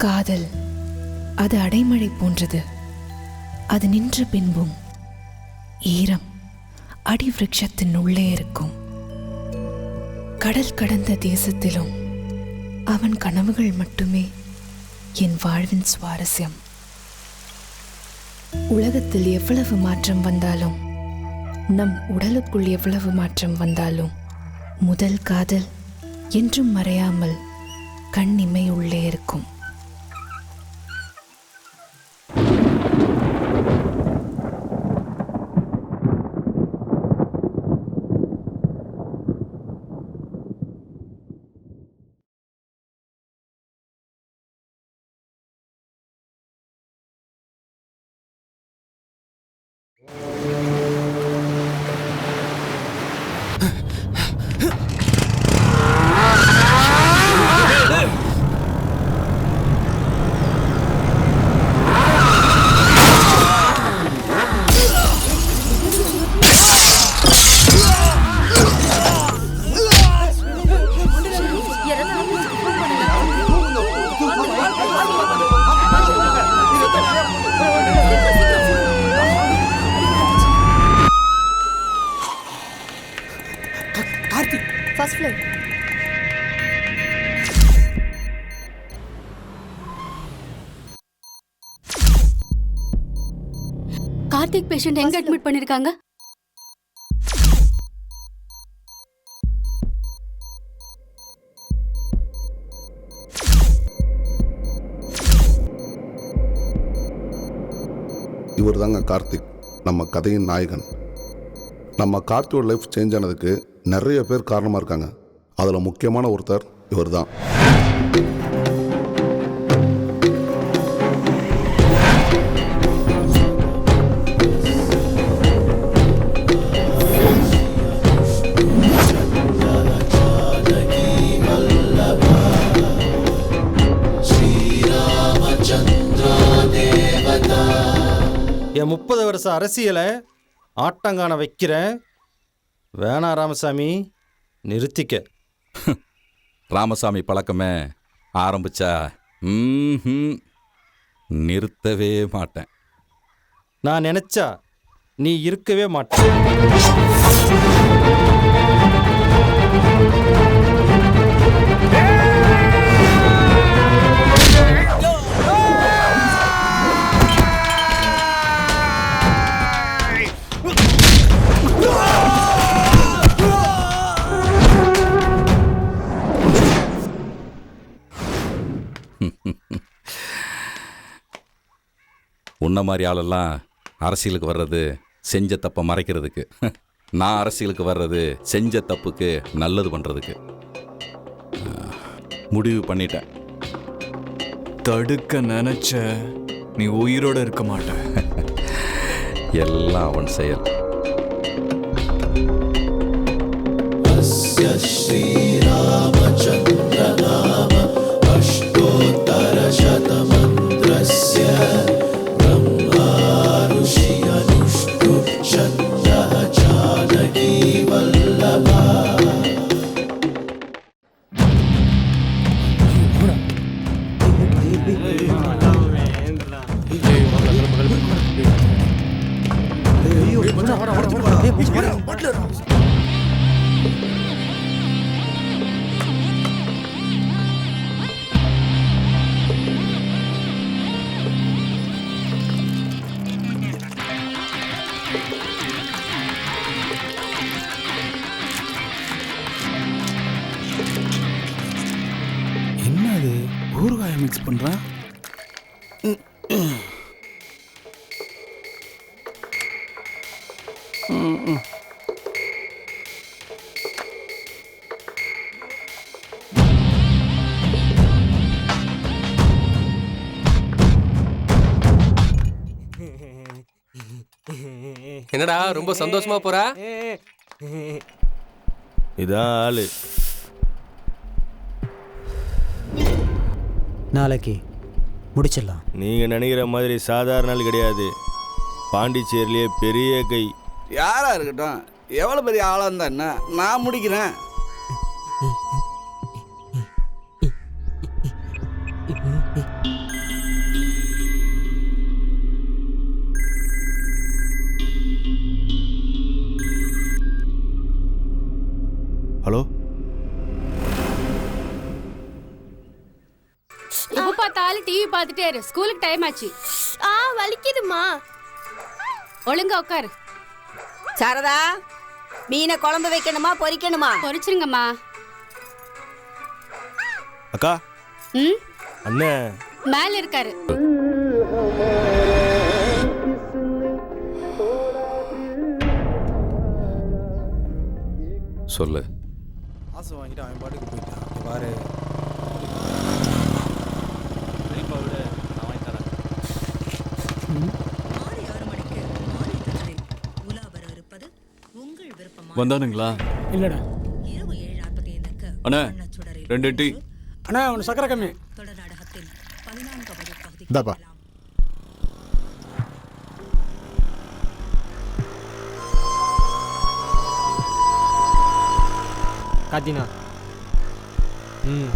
காதல் அது அடைமழை போன்றது. அது நின்ற பின்பும் ஈரம் அடி விருட்சத்தின் உள்ளே இருக்கும். கடல் கடந்த தேசத்திலும் அவன் கனவுகள் மட்டுமே என் வாழ்வின் சுவாரஸ்யம். உலகத்தில் எவ்வளவு மாற்றம் வந்தாலும், நம் உடலுக்குள் எவ்வளவு மாற்றம் வந்தாலும், முதல் காதல் என்றும் மறையாமல் கண்ணிமை உள்ளே இருக்கும். First floor. கார்த்திக் பேஷண்ட் எங்க அட்மிட் பண்ணிருக்காங்க? இவர் தாங்க கார்த்திக், நம்ம கதையின் நாயகன். நம்ம கார்த்தியோட லைஃப் சேஞ்ச் ஆனதுக்கு நிறைய பேர் காரணமாக இருக்காங்க. அதில் முக்கியமான ஒருத்தர் இவர் தான். என் 30 வருஷ அரசியலை ஆட்டங்கான வைக்கிறேன். வேணா ராமசாமி, நிறுத்திக்க. ராமசாமி பழக்கமே ஆரம்பிச்சா நிறுத்தவே மாட்டேன். நான் நினைச்சா நீ இருக்கவே மாட்டேன். உன்ன மாதிரி ஆளெல்லாம் அரசியலுக்கு வர்றது செஞ்ச தப்பை மறைக்கிறதுக்கு. நான் அரசியலுக்கு வர்றது செஞ்ச தப்புக்கு நல்லது பண்ணுறதுக்கு. முடிவு பண்ணிட்டேன். தடுக்க நினைச்ச நீ உயிரோட இருக்க மாட்ட. எல்லாம் அவன் செயல். என்னது ஊறுகாயை மிக்ஸ் பண்ணுறான்? என்னடா ரொம்ப சந்தோஷமா போறா? இதான் ஆளு. நாளைக்கு முடிச்சிடலாம். நீங்கள் நினைக்கிற மாதிரி சாதாரண ஆள் கிடையாது. பாண்டிச்சேரியிலே பெரிய கை. யாரா இருக்கட்டும், எவ்வளோ பெரிய ஆளாக இருந்தா என்ன, நான் முடிக்கிறேன். ஹலோ, எப்ப பார்த்தாலும் டிவி பார்த்துட்டே இரு. ஸ்கூலுக்கு டைம் ஆச்சு. வலிக்குதுமா. ஒழுங்கா உட்காரு. சாரதா, மீனை குழம்பு வைக்கணுமா பொரிக்கணுமா? பொரிச்சிருங்கம்மா. அக்கா. ம், அண்ணன் மேல இருக்காரு. சொல்லு. காசு வாங்கிட்டு அவன் பாட்டுக்கு போயிட்டான். பாரு, வந்தானுங்களா? இல்லடா அண்ணா 2 டீ. அண்ணா, உனக்கு சக்கரை கம்மி. இந்தாப்பா. காத்தினா. ம்,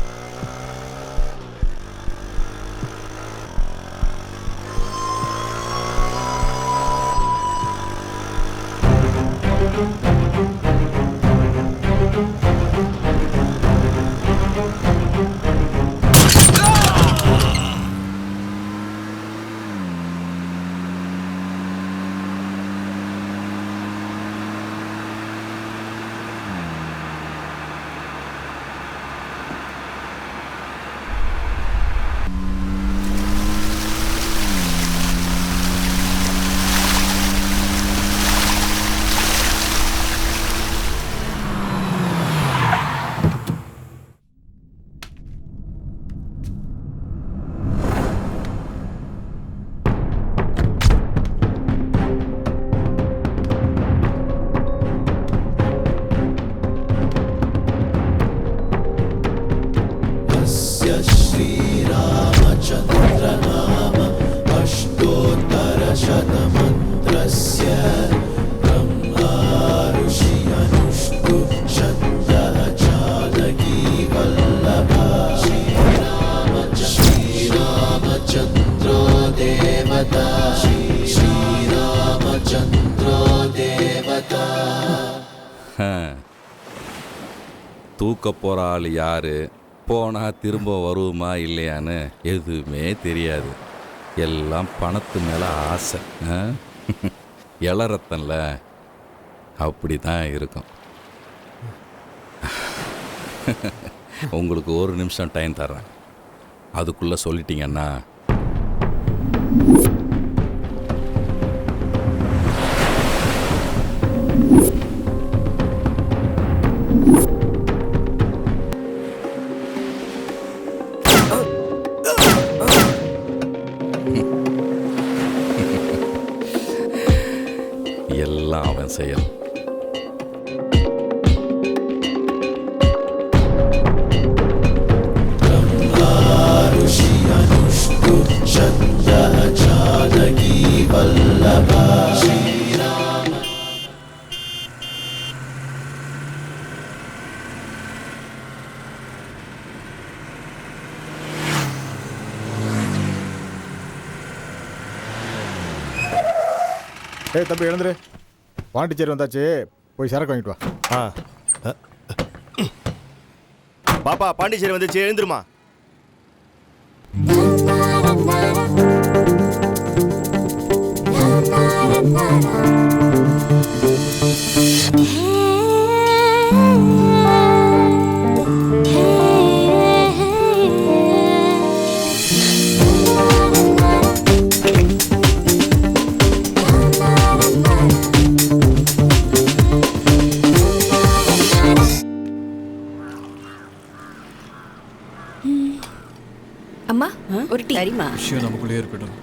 தூக்க போகிற ஆள் யார், போனால் திரும்ப வருமா இல்லையான்னு எதுவுமே தெரியாது. எல்லாம் பணத்து மேலே ஆசை. இளரத்தன்ல அப்படி தான் இருக்கும். உங்களுக்கு 1 நிமிஷம் டைம் தர்றேன். அதுக்குள்ளே சொல்லிட்டீங்கன்னா எல்லாம் அவன் செயல். ஏய் தம்பி எழுந்துரு, பாண்டிச்சேரி வந்தாச்சு, போய் சரக்கு வாங்கிட்டு வா. பாப்பா பாண்டிச்சேரி வந்துச்சு, எழுந்துருமா. அம்மா ஒரு டீ. சரிம்மா. விஷயம் நமக்குள்ளேயே இருக்கட்டும்.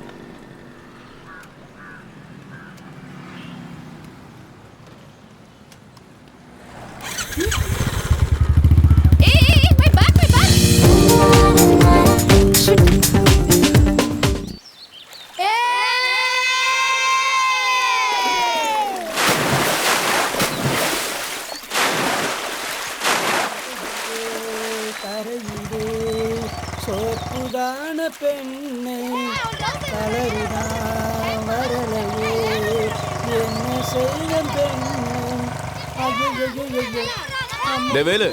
சோப்புதான பெண்ணே கலருதான் வரலையே என்ன செய்ய பெண்ணே. வேலு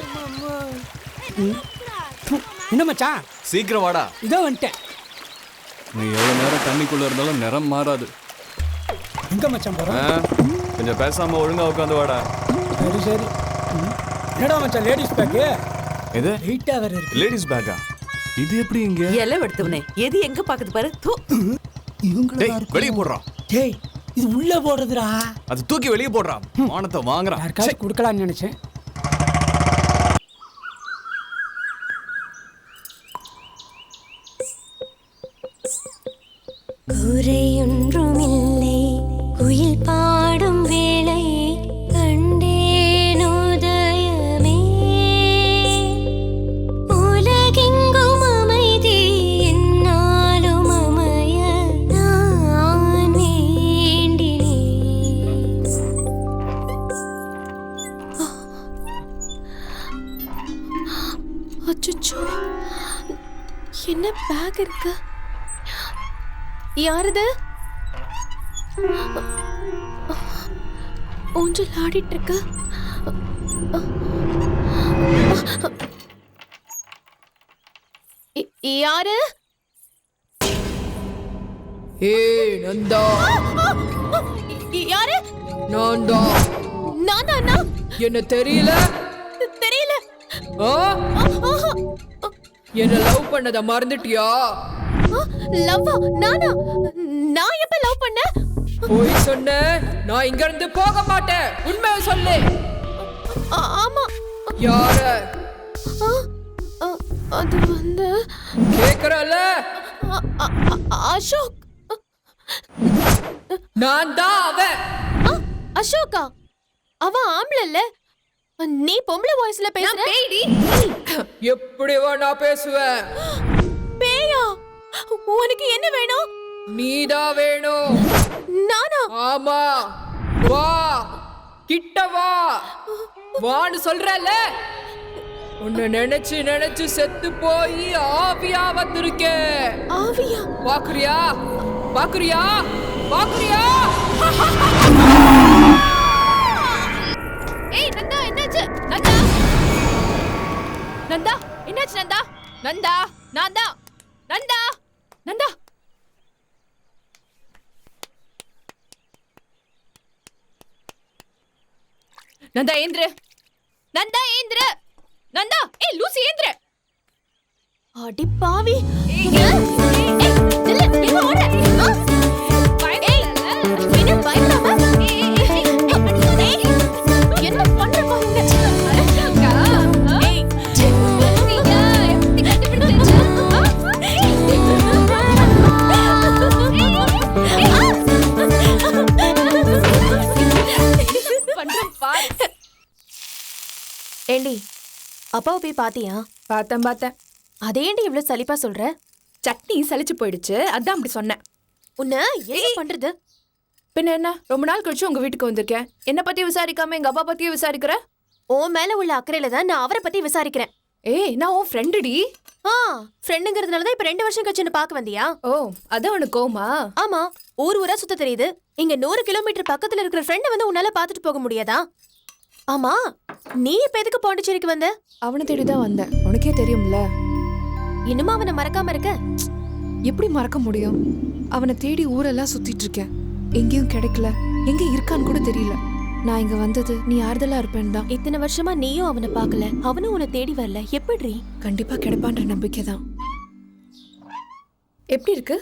என்ன மச்சான், சீக்கிரம் வாடா. இதோ வந்துட்டேன். நீ எவ்வளவு நேரம் தண்ணிக்குள்ள இருந்தாலும் நிறம் மாறாது. எங்க மச்சான் போறோம்? கொஞ்சம் பேசாம ஒழுங்கா உட்காந்து வாடா. சரி சரி. என்னடா மச்சான் லேடிஸ் பேக்கு? எது வெயிட்டா வேற இருக்கு. லேடிஸ் பேக்கா? இது எப்படி இங்க? எல்லாம் எடுத்தவனே எது எங்க பாக்குது பாரு. டேய் வெளிய போடுறா. டேய் இது உள்ள போடுறதுடா. அது தூக்கி வெளிய போடுறா. மானத்தை வாங்குறா. யாருக்காச்சும் கொடுக்கலாம்னு நினைச்சேன். குறையொன்றுமில்லை குயில் பாடும் வேளை கண்டேன் உதயமே. உலகெங்கும் அமைதி என்னாலும் அமைய நான் வேண்டினேன். அச்சச்சோ, என்ன பேக் இருக்கு? யாரது? ஊஞ்சல் ஆடிட்டு இருக்க. யாரு? ஏய் நந்தா. யாரு? நந்தா. நானா? என்ன தெரியல? தெரியல. என்ன லவ் பண்ணத மறந்துட்டியா? லவ்வா? நானா? நான் எப்ப லவ் பண்ண? போய் சொன்ன, நான் இங்க இருந்து போக மாட்டேன். உண்மையை சொல்லு. ஆமா. யார? அது வந்து கேக்குறல. அசோக். நான் தான் அவன். அசோகா? அவன் ஆம்பளை இல்ல, நீ பொம்பளை வாய்ஸ்ல பேசுற. பேய்டி. எப்படி வேணா பேசுவேன். பேயா? உனக்கு என்ன வேணும்? நீதான் வேணும். நானா? ஆமா. வா கிட்ட வா. வான்னு சொல்றல. உன்னை நினைச்சு நினைச்சு செத்து போய் ஆவியா வந்திருக்கே. ஆவியா? பாக்குறியா? பாக்குறியா? பாக்குறியா? ஏய் நந்தா, என்னாச்சு? நந்தா, நந்தா என்னாச்சு? நந்தா, நந்தா, நந்தா, நந்தா, நந்தா. நந்தா ஏந்திரு. நந்தா ஏந்திரு. நந்தா, ஏய் லூசி ஏந்திரு. அடி பாவி. நில்லு, எங்க ஓட? என்ன பயப்படாம? என்ன பண்ற பாருங்க. ஏண்டி அப்பாவை போய் பாத்தியா? பார்த்தேன். அதேண்டி இவ்வளவு சலிப்பா சொல்ற? சட்னி சலிச்சு போயிடுச்சு, அதான் அப்படி சொன்னேன். உன்ன என்ன பண்றது? பின்ன என்ன, ரொம்ப நாள் கழிச்சு உங்க வீட்டுக்கு வந்திருக்கேன். என்ன பத்தி விசாரிக்காம எங்க அப்பா பத்தியே விசாரிக்கிற? ஓ மேல உள்ள அக்கறையில தான் நான் அவரை பத்தி விசாரிக்கிறேன். ஏய், நான் உன் ஃப்ரெண்டுடி. ஃப்ரெண்டுங்கிறதுனால தான் இப்ப 2 வருஷம் கழிச்சு என்ன பார்க்க வந்தியா? ஓ, அதான் உனக்கு கோமா? ஆமா, ஊரா சுத்த தெரியுது. இங்க 100 கிலோமீட்டர் பக்கத்துல இருக்கிற ஃப்ரெண்ட வந்து உன்னால பாத்துட்டு போக முடியாதா? ஆமா, நீ இப்ப எதுக்கு பாண்டிச்சேரிக்கு வந்த? அவனை தேடிதான் வந்தேன், உனக்கே தெரியும்ல. இன்னுமா அவனை மறக்காம இருக்க? எப்படி மறக்க முடியும்? அவனை தேடி ஊரெல்லாம் சுத்திட்டு இருக்கேன், எங்கேயும் கிடைக்கல. எங்க இருக்கான்னு கூட தெரியல. நான் இங்க வந்தது நீ ஆறுதலா இருப்பேன் தான். இத்தனை வருஷமா நீயும் அவனை பார்க்கல, அவனும் உன்னை தேடி வரல. எப்படி? கண்டிப்பா கிடைப்பான்ற நம்பிக்கை தான். எப்படி இருக்கு?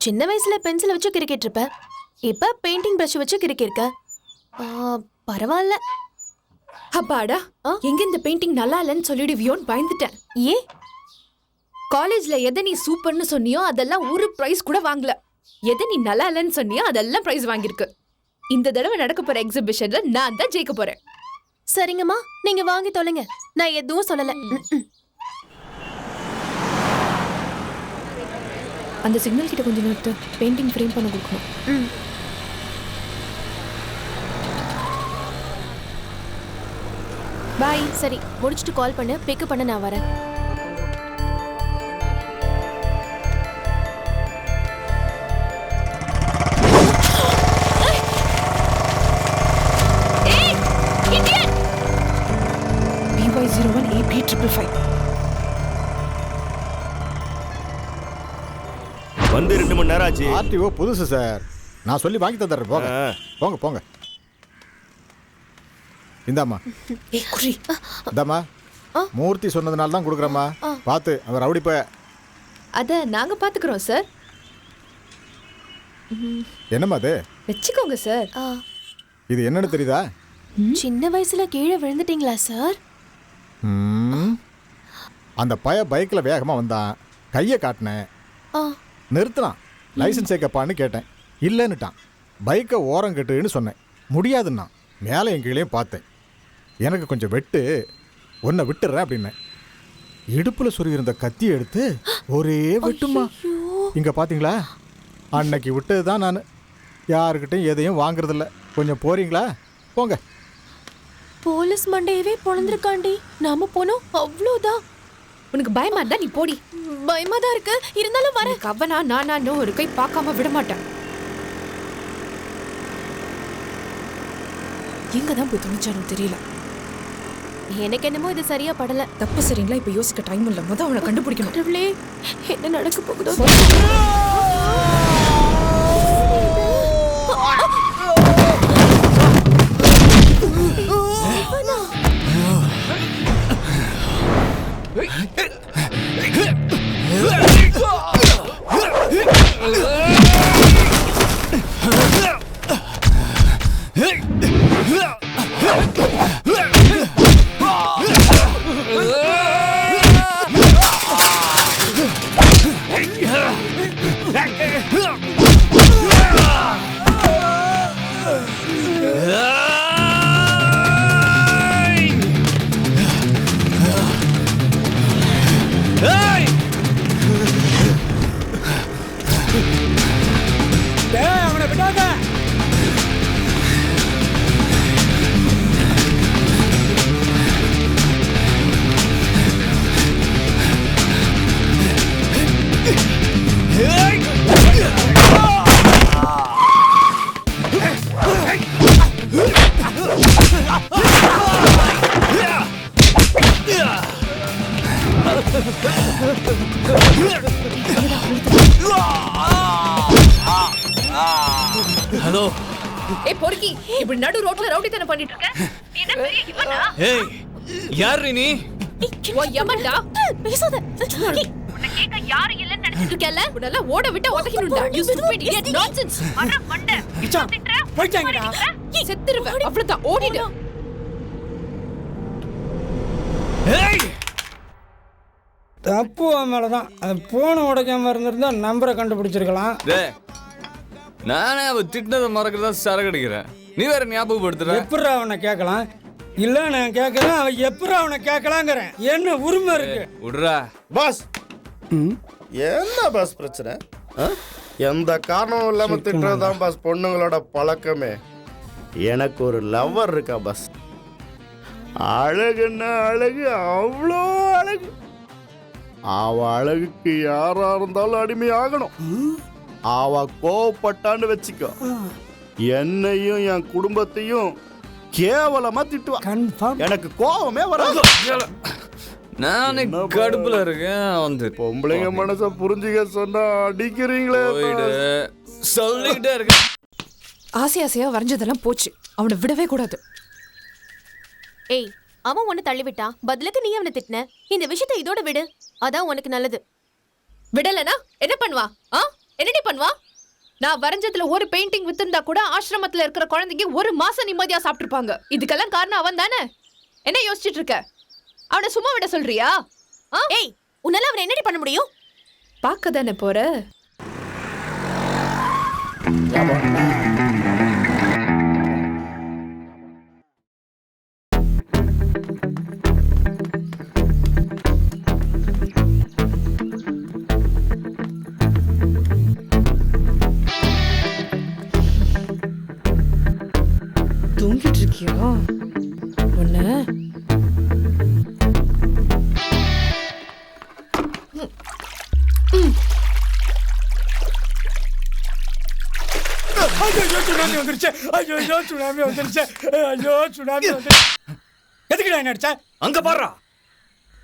சின்ன வயசுல பென்சிலை வச்சு கிரிக்கெட் இருப்ப, இப்ப பெயிண்டிங் பிரஷ் வச்சு கிரிக்கெட். பரவாயில்ல. அப்பாடா, எங்க இந்த பெயிண்டிங் நல்லா இல்லைன்னு சொல்லிடுவியோன்னு பயந்துட்டேன். ஏன்? காலேஜ்ல எதை நீ சூப்பர்னு சொன்னியோ அதெல்லாம் ஒரு பிரைஸ் கூட வாங்கல. எதை நீ நல்லா இல்லைன்னு சொன்னியோ அதெல்லாம் பிரைஸ் வாங்கியிருக்கு. இந்த தடவை நடக்க போற எக்ஸிபிஷன்ல நான் தான் ஜெயிக்க போறேன். சரிங்கம்மா, நீங்க வாங்கி தொலைங்க, நான் எதுவும் சொல்லல. அந்த சிக்னல் கிட்ட கொஞ்சம் நிறுத்து, பெயிண்டிங் ஃப்ரேம் பண்ண கொடுக்கணும். பாய். சரி, முடிச்சுட்டு கால் பண்ணு, பிக்கப் பண்ண நான் வரேன். வந்து 2 மணி நேரம் ஆச்சு. ஆர்டிஓ புதுசு சார், நான் சொல்லி வாங்கி தந்துடுறேன். போங்க போங்க போங்க. இந்தாம்மா. இந்தாம்மா, மூர்த்தி சொன்னதுனால தான் கொடுக்குறேம்மா. பார்த்து அவர் ரவுடி போய். அத நாங்க பாத்துக்கிறோம் சார். என்னம்மா அது? வச்சுக்கோங்க சார். இது என்னன்னு தெரியுதா? சின்ன வயசுல கீழே விழுந்துட்டீங்களா சார்? அந்த பய பைக்கில் வேகமாக வந்தான், கையை காட்டினேன், நிறுத்தினான். லைசன்ஸ் ஏக்கப்பான்னு கேட்டேன், இல்லைன்னுட்டான். பைக்கை ஓரம் கட்டுன்னு சொன்னேன், முடியாதுன்னா. மேலே என் கீழேயும் பார்த்தேன். எனக்கு கொஞ்சம் வெட்டு, ஒன்றை விட்டுறேன் அப்படின்னேன். இடுப்பில் சொருகிருந்த கத்தியை எடுத்து ஒரே வெட்டுமா. இங்கே பார்த்தீங்களா, அன்னைக்கு விட்டது தான் நான். யாருக்கிட்டையும் எதையும் வாங்குறதில்ல. கொஞ்சம் போறீங்களா? போங்க. போலீஸ் மண்டையவே பொழந்திருக்காண்டி. நாம போனோம், அவ்வளோதான். உனக்கு பயமா இருந்தா நீ போடி. பயமா தான் இருக்கு, இருந்தாலும் வர. கவனா நானோ ஒரு கை பார்க்காம விட மாட்டேன். எங்க தான் போய் துணிச்சாலும் தெரியல. எனக்கு என்னமோ இது சரியா படல. தப்பு சரிங்களா இப்ப யோசிக்க டைம் இல்ல. முத அவனை கண்டுபிடிக்கணும். கடவுளே, என்ன நடக்க போகுதோ? அவனை விடாத. ஹலோ. ஏய் பொறுக்கி, இப்படி நடு ரோட்ல ரவுடித்தனம் பண்ணிட்டு இருக்க? நீ என்ன பெரிய இவனா? ஏய், யார் நீ? ஓ யமன்டா, பேசாத. உன்னை கேட்க யாரு இல்லன்னு நினைச்சிட்டு இருக்கல? உடல ஓட விட்டு உதகினுடா. You stupid idiot, nonsense. அட மண்ட. மச்சான், போய்ட்டாங்கடா. செத்துருவே. அவ்வளவுதான், ஓடிடு. ஏய், தப்பு அவன் மேலதான். அது போன உடைக்காம இருந்திருந்தா நம்பரை கண்டுபிடிச்சிருக்கலாம். நானே அவ திட்டினதை மறக்கிறதா சரக்கு அடிக்கிறேன். நீ வேற ஞாபகப்படுத்துற. எப்படி அவனை கேட்கலாம்? இல்ல நான் கேட்கறேன், அவன் எப்படி அவனை கேட்கலாங்கிறேன். என்ன உரிமை இருக்கு? விடுறா பாஸ். என்ன பாஸ் பிரச்சனை? எந்த காரணமும் இல்லாம திட்டுறதுதான் பாஸ் பொண்ணுங்களோட பழக்கமே. எனக்கு ஒரு லவ்வர் இருக்கா பாஸ். அழகுன்னா அழகு, அவ்வளோ அழகு. அவ அழகுக்கு யாரா இருந்தாலும் அடிமை ஆகணும். அவ கோவப்பட்டான்னு வச்சுக்கோ, என்னையும் என் குடும்பத்தையும் கேவலமா திட்டுவா. எனக்கு கோவமே வராது. நானே கடுப்புல இருக்கேன். வந்து பொம்பளைங்க மனச புரிஞ்சுக்க சொன்னா அடிக்கிறீங்களே. சொல்லிக்கிட்டே இருக்க. ஆசை ஆசையா வரைஞ்சதெல்லாம் போச்சு. அவனை விடவே கூடாது. ஏய், அவன் உன்னை தள்ளிவிட்டான், பதிலுக்கு நீ அவனை திட்டின. இந்த விஷயத்தை இதோட விடு, அதான் உனக்கு நல்லது. விடலனா என்ன பண்ணுவா? என்னடி பண்ணுவா? நான் வரைஞ்சதுல ஒரு பெயிண்டிங் வித்திருந்தா கூட ஆசிரமத்துல இருக்கிற குழந்தைங்க ஒரு மாசம் நிம்மதியா சாப்பிட்டுருப்பாங்க. இதுக்கெல்லாம் காரணம் அவன் தானே. என்ன யோசிச்சுட்டு இருக்க? அவனை சும்மா விட சொல்றியா? ஏய், உன்னால அவனை என்னடி பண்ண முடியும்? பார்க்க தானே போற. தூங்கிட்டு இருக்கியா? ஒண்ணு சுனாமி வந்துருச்சு. சுனாமி வந்துருச்சு. சுனாமி வந்துருச்சு. எதுக்குடா என்ன அடிச்ச? அங்க பாருடா.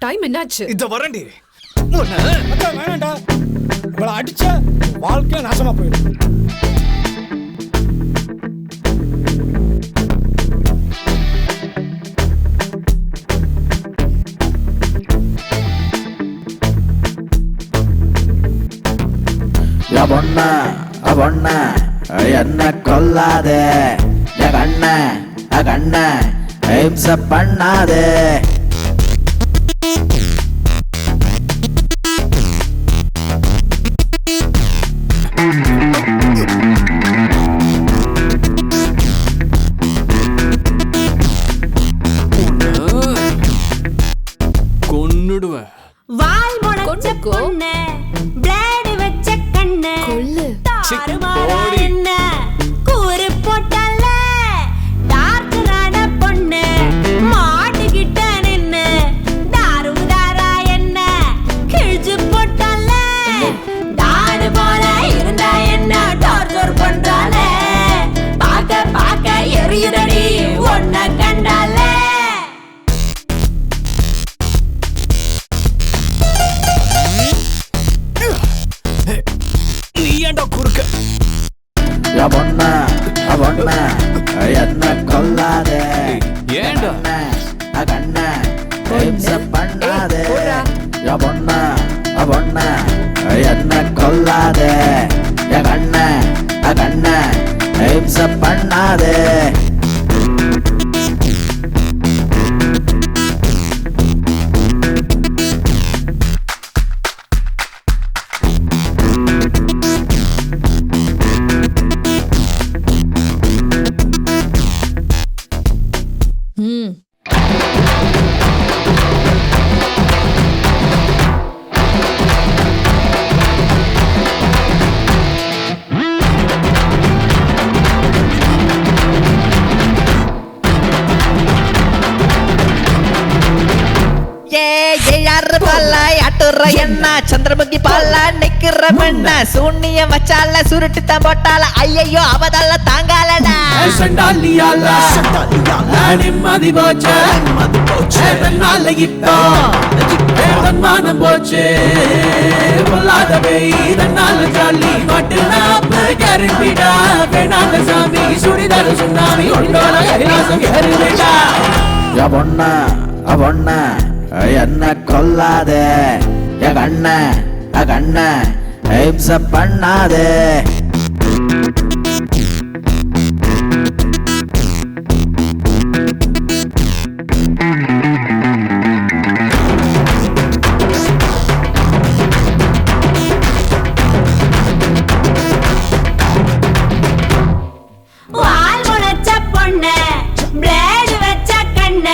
டைம் என்னாச்சு? இத வரேன்டி. வேணாண்டா, இவளை அடிச்ச வாழ்க்கை நாசமா போயிடும். பொண்ண என்ன கொல்லாதே, கண்ண ஹிம்சை பண்ணாதே. கொன்னுடுவேன். வால் முளைச்ச பொண்ணு, பிளேடு வச்ச கண்ணு, கொல்லு. என்ன கூறு போட்டல்ல, டார்ச்சரான பொண்ணு, மாட்டுக்கிட்ட நின்னு தாருதாரா என்ன கிழிச்சு போட்டல்ல, தாடு போல இருந்தா என்ன டார்ச்சர் பண்றால, பாக்க பாக்க எரியுதடி ஒன்ன கண்டால. பொண்ண என்ன கொல்லாதே, கண்ண ஹிம்சை பண்ணாதே. பொண்ண என்ன கொல்லாதே, கண்ண ஹிம்சை பண்ணாதே. என்ன சந்திரமுகி பாலா நிக்கிற பெண்ண சூன்னியம் வச்சால சுருட்டு போட்டால ஐயோ அவதால தாங்காலடா. நிம்மதி போச்சு இப்போ மானம் போச்சு. பொல்லாதவை இதனால ஜாலி மாட்டு கேரண்டிடா. வேணாங்க சாமி சுடிதாரு சுண்ணாமி ஒன்றோட கைலாசம் ஏறிடா. பொண்ண என்ன கொல்லாதே, கண்ண ஹிம்சை பண்ணாதே. வால் முளைச்ச பொண்ணு, பிளேடு வச்ச கண்ணு,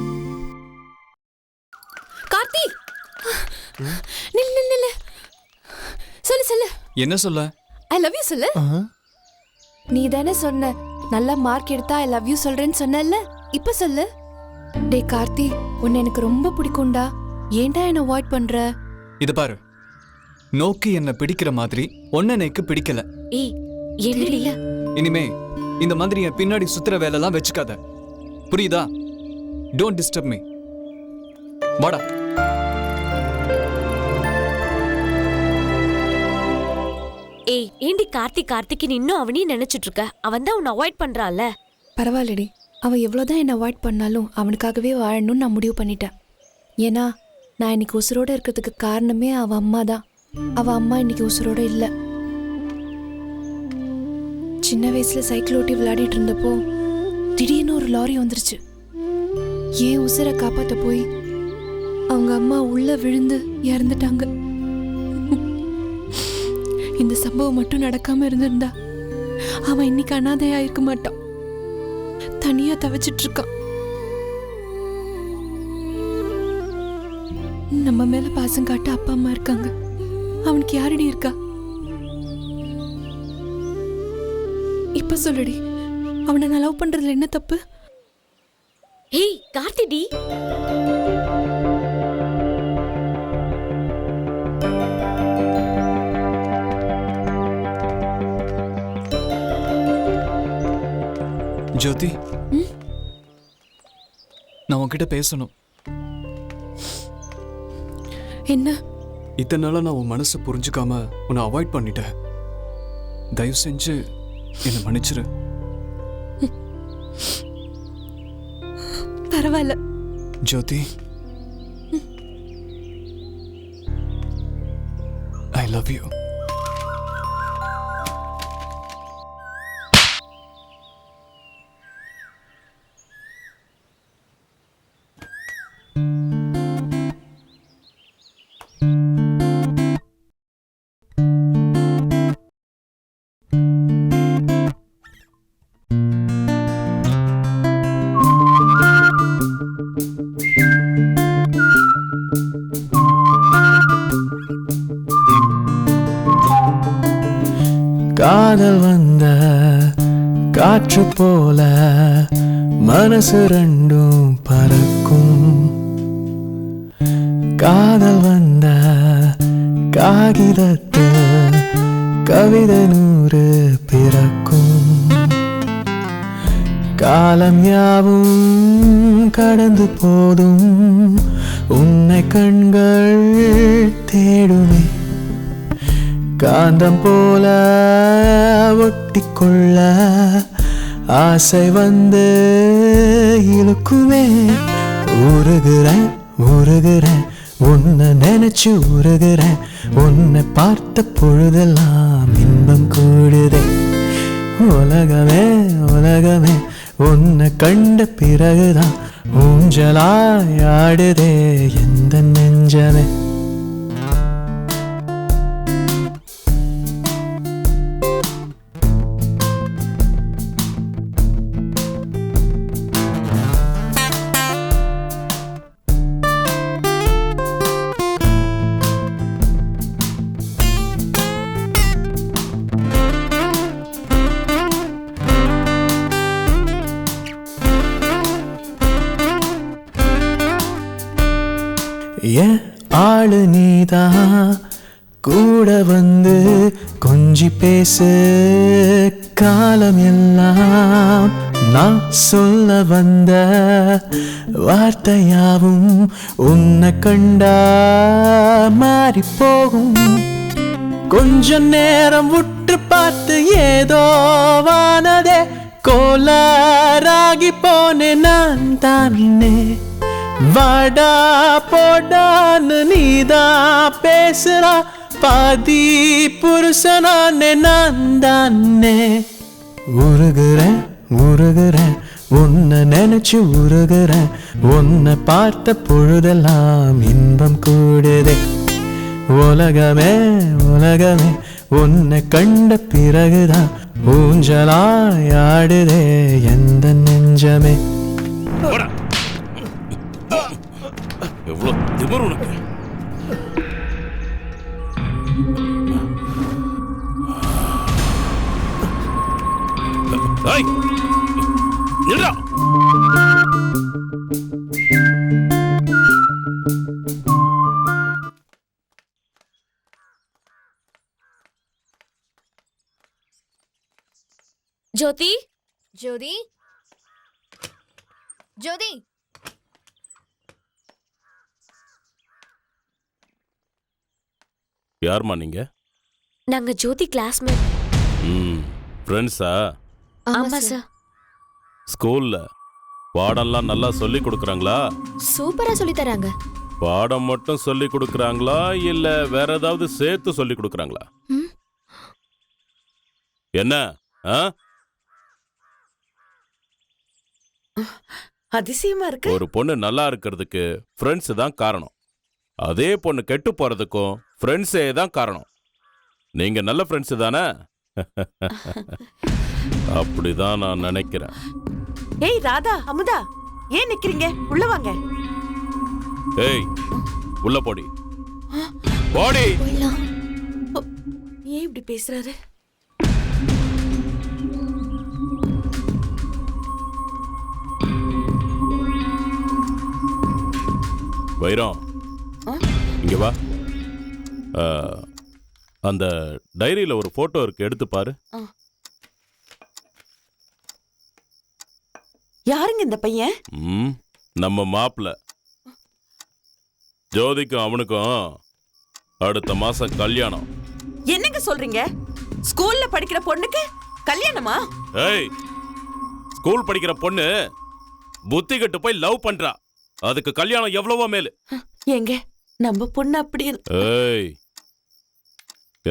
என்ன சொல்ல? ஐ லவ் யூ சொல்லு. நீ தானே சொன்ன நல்ல மார்க் எடுத்தா ஐ லவ் யூ சொல்றேன்னு சொன்னல, இப்ப சொல்லு. டே கார்த்தி, உன்னை எனக்கு ரொம்ப பிடிக்கும்டா. ஏன்டா என்ன அவாய்ட் பண்ற? இது பாரு, நோக்கி என்ன பிடிக்கிற மாதிரி ஒன்ன எனக்கு பிடிக்கல. ஏய் என்னடி? இனிமே இந்த மாதிரி என் பின்னாடி சுத்துற வேலைலாம் வச்சுக்காத, புரியுதா? Don't disturb me. வாடா. ஏய் ஏண்டி கார்த்திக் இன்னும் அவனையும் நினைச்சிட்டு இருக்க? அவன் தான் உன்னை அவாய்ட் பண்றான்ல. பரவாயில்லடி, அவன் எவ்வளோதான் என்ன அவாய்ட் பண்ணாலும் அவனுக்காகவே வாழணும்னு நான் முடிவு பண்ணிட்டேன். ஏன்னா நான் இன்னைக்கு உசுரோட இருக்கிறதுக்கு காரணமே அவன் அம்மா தான். அவன் அம்மா இன்னைக்கு உசுரோட இல்லை. சின்ன வயசுல சைக்கிள் ஓட்டி விளையாடிட்டு இருந்தப்போ திடீர்னு ஒரு லாரி வந்துருச்சு. ஏன் உசுரை காப்பாற்ற போய் அவங்க அம்மா உள்ள விழுந்து இறந்துட்டாங்க. இந்த சம்பவம் மட்டும் நடக்காம இருந்திருந்தா அவன் இன்னைக்கு அனாதையா இருக்க மாட்டான். தனியா தவிச்சிட்டு இருக்கான். நம்ம மேல பாசம் காட்ட அப்பா அம்மா இருக்காங்க. அவனுக்கு யாரடி இருக்கா? இப்ப சொல்லுடி, அவனை நான் லவ் பண்றதுல என்ன தப்பு? ஏய் கார்த்தி டி, ஜோதி, நான் உன்கிட்ட பேசணும். என்ன? இத்தனை நாளா நான் உன் மனசை புரிஞ்சுக்காம உன்னை அவாய்ட் பண்ணிட்டேன். தயவு செஞ்சு என்னை மன்னிச்சிரு. பரவாயில்ல ஜோதி, ஐ லவ் யூ. காதல் வந்த காற்று போல மனசு ரெண்டும் பறக்கும். காதல் வந்த காகிதத்து கவிதை 100 பிறக்கும். காலம் யாவும் கடந்து போதும் உன்னை கண்கள் தேடுமே. காந்தம் போல ஒட்டிக்கொள்ள ஆசை வந்து இழுக்குமே. உருகுறேன் உருகுறேன் உன்னை நினைச்சு உருகுறேன். உன்னை பார்த்த பொழுதெல்லாம் இன்பம் கூடுதே. உலகமே உலகமே உன்னை கண்ட பிறகுதான் ஊஞ்சலாய் ஆடுதே எந்த நெஞ்சமே. ஏன் ஆளு நீதான் கூட வந்து கொஞ்சி பேசு. காலம் எல்லாம் நான் சொல்ல வந்த வார்த்தையாவும் உன்னை கண்டா மாறி போகும். கொஞ்ச நேரம் விட்டு பார்த்து ஏதோ வானதே கோளாறாகி போனேன் நான் தானே. வாடா போடான்னு நீதான் பேசுறா. பாதி புருஷனானே நான் தானே. உருகுறேன் உருகுறேன் உன்னை நினைச்சு உருகுறேன். உன்னை பார்த்த பொழுதெல்லாம் இன்பம் கூடுதே. உலகமே உலகமே உன்னை கண்ட பிறகுதான் ஊஞ்சலாய் ஆடுதே எந்த நெஞ்சமே. எவ்வளவு திமிரு உனக்கு! ஏய், நில்றா. ஜோதி ஜோதி ஜோதி யாரும்மா நீங்க? நாங்க ஜோதி கிளாஸ்மேட். ஃப்ரெண்ட்ஸா? ஆமா சார். ஸ்கூல்ல பாடம்லாம் நல்லா சொல்லி கொடுக்குறாங்களா? சூப்பரா சொல்லி தராங்க. பாடம் மட்டும் சொல்லி கொடுக்குறாங்களா இல்ல வேற ஏதாவது சேர்த்து சொல்லி கொடுக்குறாங்களா? என்ன? அதிசயமா இருக்கு. ஒரு பொண்ணு நல்லா இருக்கிறதுக்கு ஃப்ரெண்ட்ஸ் தான் காரணம். அதே பொண்ணு கெட்டு போறதுக்கும் ஃப்ரெண்ட்ஸே தான் காரணம். நீங்க நல்ல ஃப்ரெண்ட்ஸ் தானே? அப்படிதான் நான் நினைக்கிறேன். ஏய் ராதா, அமுதா, ஏன் நிக்கிறீங்க? உள்ள வாங்க. ஏய், உள்ள போடி. போடி. ஏன் இப்படி பேசுறாரு? வைரம், இங்க வா. அந்த டைரியில ஒரு போட்டோ இருக்கு, எடுத்து பாரு. யாருங்க இந்த பையன்? நம்ம மாப்பிள்ள. ஜோதிக்கும் அவனுக்கும் அடுத்த மாசம் கல்யாணம். என்னங்க சொல்றீங்க? ஸ்கூல்ல படிக்கிற பொண்ணுக்கு கல்யாணமா? ஏய், ஸ்கூல் படிக்கிற பொண்ணு புத்தி கெட்டு போய் லவ் பண்றா. அதுக்கு கல்யாணம் எவ்வளவோ மேலு. எங்க நம்ம பொண்ணு அப்படி? ஏய்,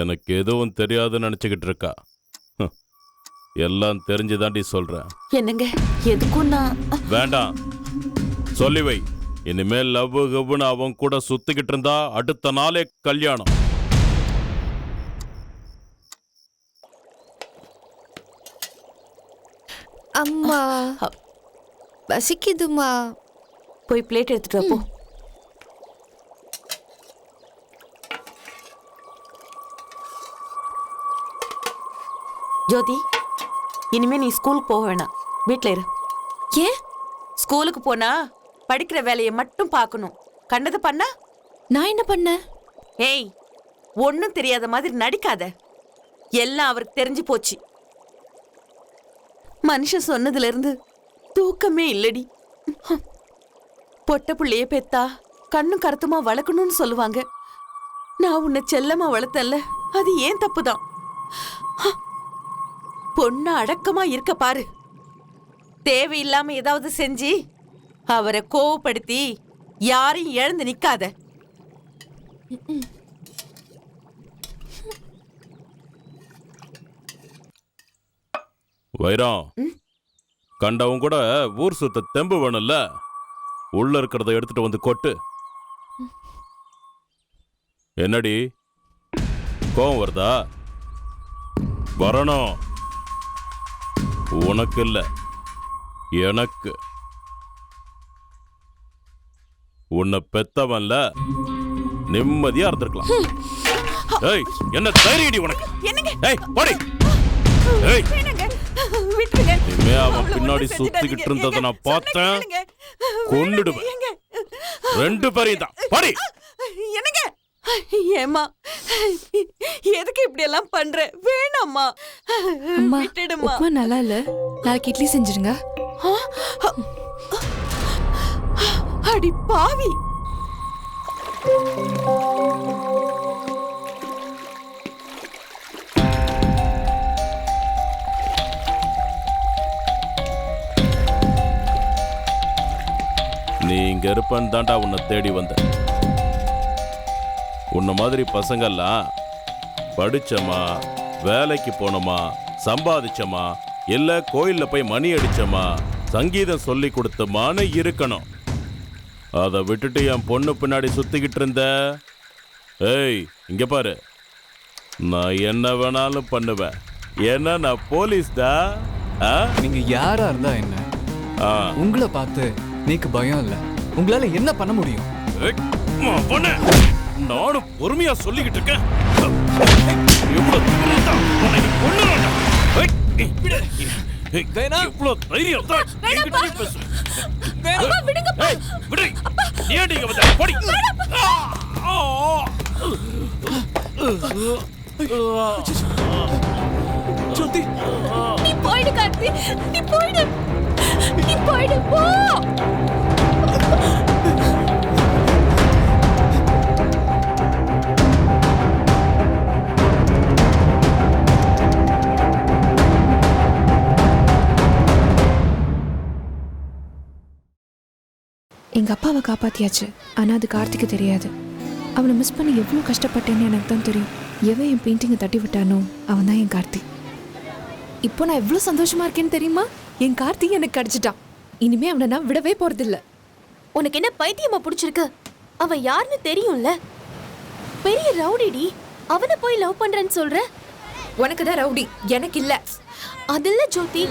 எனக்கு எதுவும் தெரியாதுன்னு நினைச்சுக்கிட்டு இருக்கா. எல்லாம் தெரிஞ்சுதாண்டி சொல்றேன். என்னங்க எதுக்கும் நான் வேண்டாம், சொல்லி வை. இனிமேல் லவ் கவ்னு அவன் கூட சுத்திக்கிட்டு இருந்தா அடுத்த நாளே கல்யாணம். அம்மா பசிக்குதுமா. போய் பிளேட் எடுத்துட்டு வா போ. ஜோதி, இனிமே நீ ஸ்கூலுக்கு போக வேணாம், வீட்ல இரு. ஏன்? ஸ்கூலுக்கு போனா படிக்கிற வேலையை மட்டும் பார்க்கணும். கண்டது பண்ணா? நான் என்ன பண்ண? ஏய், ஒன்னும் தெரியாத மாதிரி நடிக்காத. எல்லாம் அவருக்கு தெரிஞ்சு போச்சு. மனுஷன் சொன்னதுல இருந்து தூக்கமே இல்லடி. பொட்ட புள்ளைய பெத்தா கண்ணும் கருத்துமா வளர்க்கணும்னு சொல்லுவாங்க. நான் உன்னை செல்லமா வளர்த்தல்ல, அது ஏன் தப்புதான். பொண்ணு அடக்கமா இருக்க பாரு. தேவையில்லாம ஏதாவது செஞ்சு அவரை கோவப்படுத்தி யாரையும் இழந்து நிக்காத. வைரம், கண்டவன் கூட ஊர் சுத்த தெம்பு வேணும்ல. உள்ள இருக்கிறத எடுத்துட்டு வந்து கொட்டு. என்னடி கோவம் வருதா? வரணும். உனக்கு இல்ல, எனக்கு. உன்னை பெத்தவன்ல நிம்மதியா இருந்திருக்கலாம். ஏய், என்ன தைரியடி உனக்கு? ஏய், போடி. ஏய், இனிமே அவன் பின்னாடி சுத்திக்கிட்டு இருந்ததை நான் பார்த்தேன், கொன்னுடுவேன். ரெண்டு பேரையும் தான். போடி. என்னங்க? ஏமா, எதுக்கு இப்படி எல்லாம் பண்ற? வேணாம்மா, விட்டுடுமா. உப்புமா நல்லா இல்ல, நாளைக்கு இட்லி செஞ்சிருங்க. அடி பாவி. நீ இங்க இருப்பன்னு தாண்டா உன்னை தேடி வந்த. உன்ன மாதிரி பசங்கள்லாம் படிச்சமா, வேலைக்கு போனோமா, சம்பாதிச்சமா, இல்ல கோயில்ல போய் மணி அடிச்சமா, சங்கீதம் சொல்லி கொடுத்தமான்னு இருக்கணும். அதை விட்டுட்டு என் பொண்ணு பின்னாடி சுத்திக்கிட்டு இருந்த. ஏய், இங்க பாரு, நான் என்ன வேணாலும் பண்ணுவேன். ஏன்னா நான் போலீஸ் தான். நீங்க யாரா இருந்தா என்ன, உங்களை பார்த்து நீக்கு பயம் இல்ல. உங்களால என்ன பண்ண முடியும்? நானும் பொறுமையா சொல்லிக்கிட்டு இருக்கேன். வேணா இவ்ளோ தைரியம் தான் என்கிட்ட பேசு. வேணா விடுங்க. விடு. நீ ஏடிங்க வந்து போடி. ஜோதி நீ போயிடு கார்த்தி, நீ போயிடு போ. எங்க அப்பாவை காப்பாத்தியாச்சு. ஆனா அது கார்த்திக்கு தெரியாது. அவனை மிஸ் பண்ணி எவ்வளவு கஷ்டப்பட்டேன்னு எனக்கு தான் தெரியும். எவன் என் பெயிண்டிங்கை தட்டி விட்டானோ அவன் தான் என் கார்த்தி. இப்போ நான் எவ்வளவு சந்தோஷமா இருக்கேன்னு தெரியுமா? என் கார்த்தி எனக்கு கிடைச்சிட்டான். இனிமே அவனை நான் விடவே போறதில்ல. உனக்கு என்ன பைத்தியமா பிடிச்சிருக்கு? அவன் யாருன்னு தெரியும்ல, பெரிய ரவுடிடி. அவனை போய் லவ் பண்றேன்னு சொல்ற? உனக்கு தான் ரவுடி, எனக்கு இல்ல. அதில்ல ஜோதி.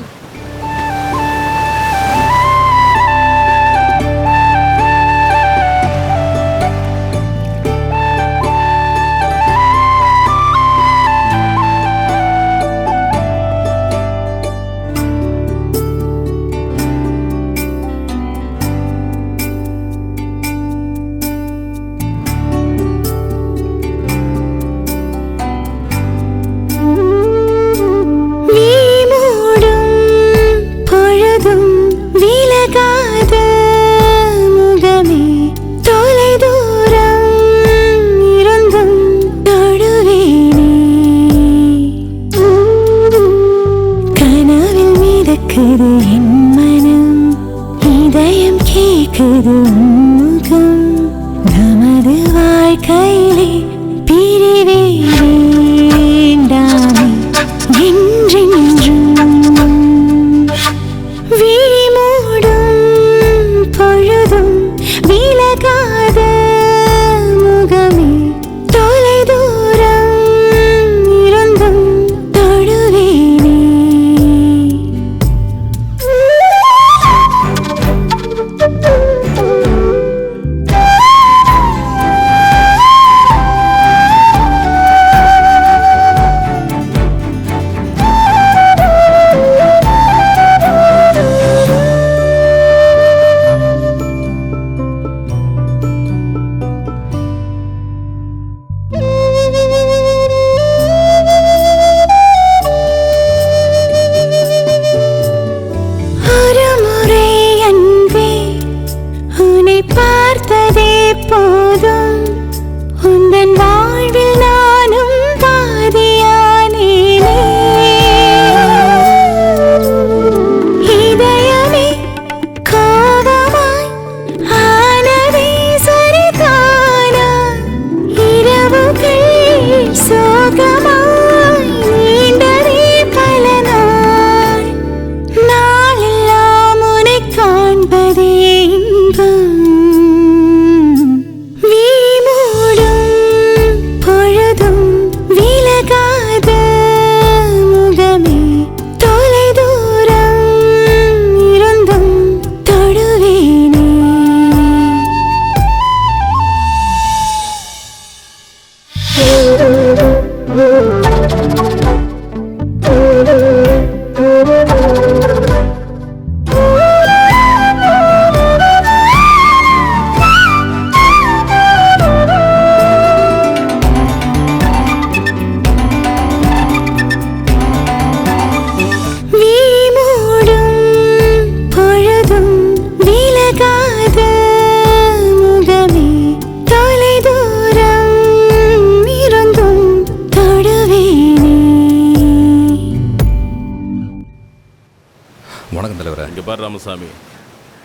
ராமசாமி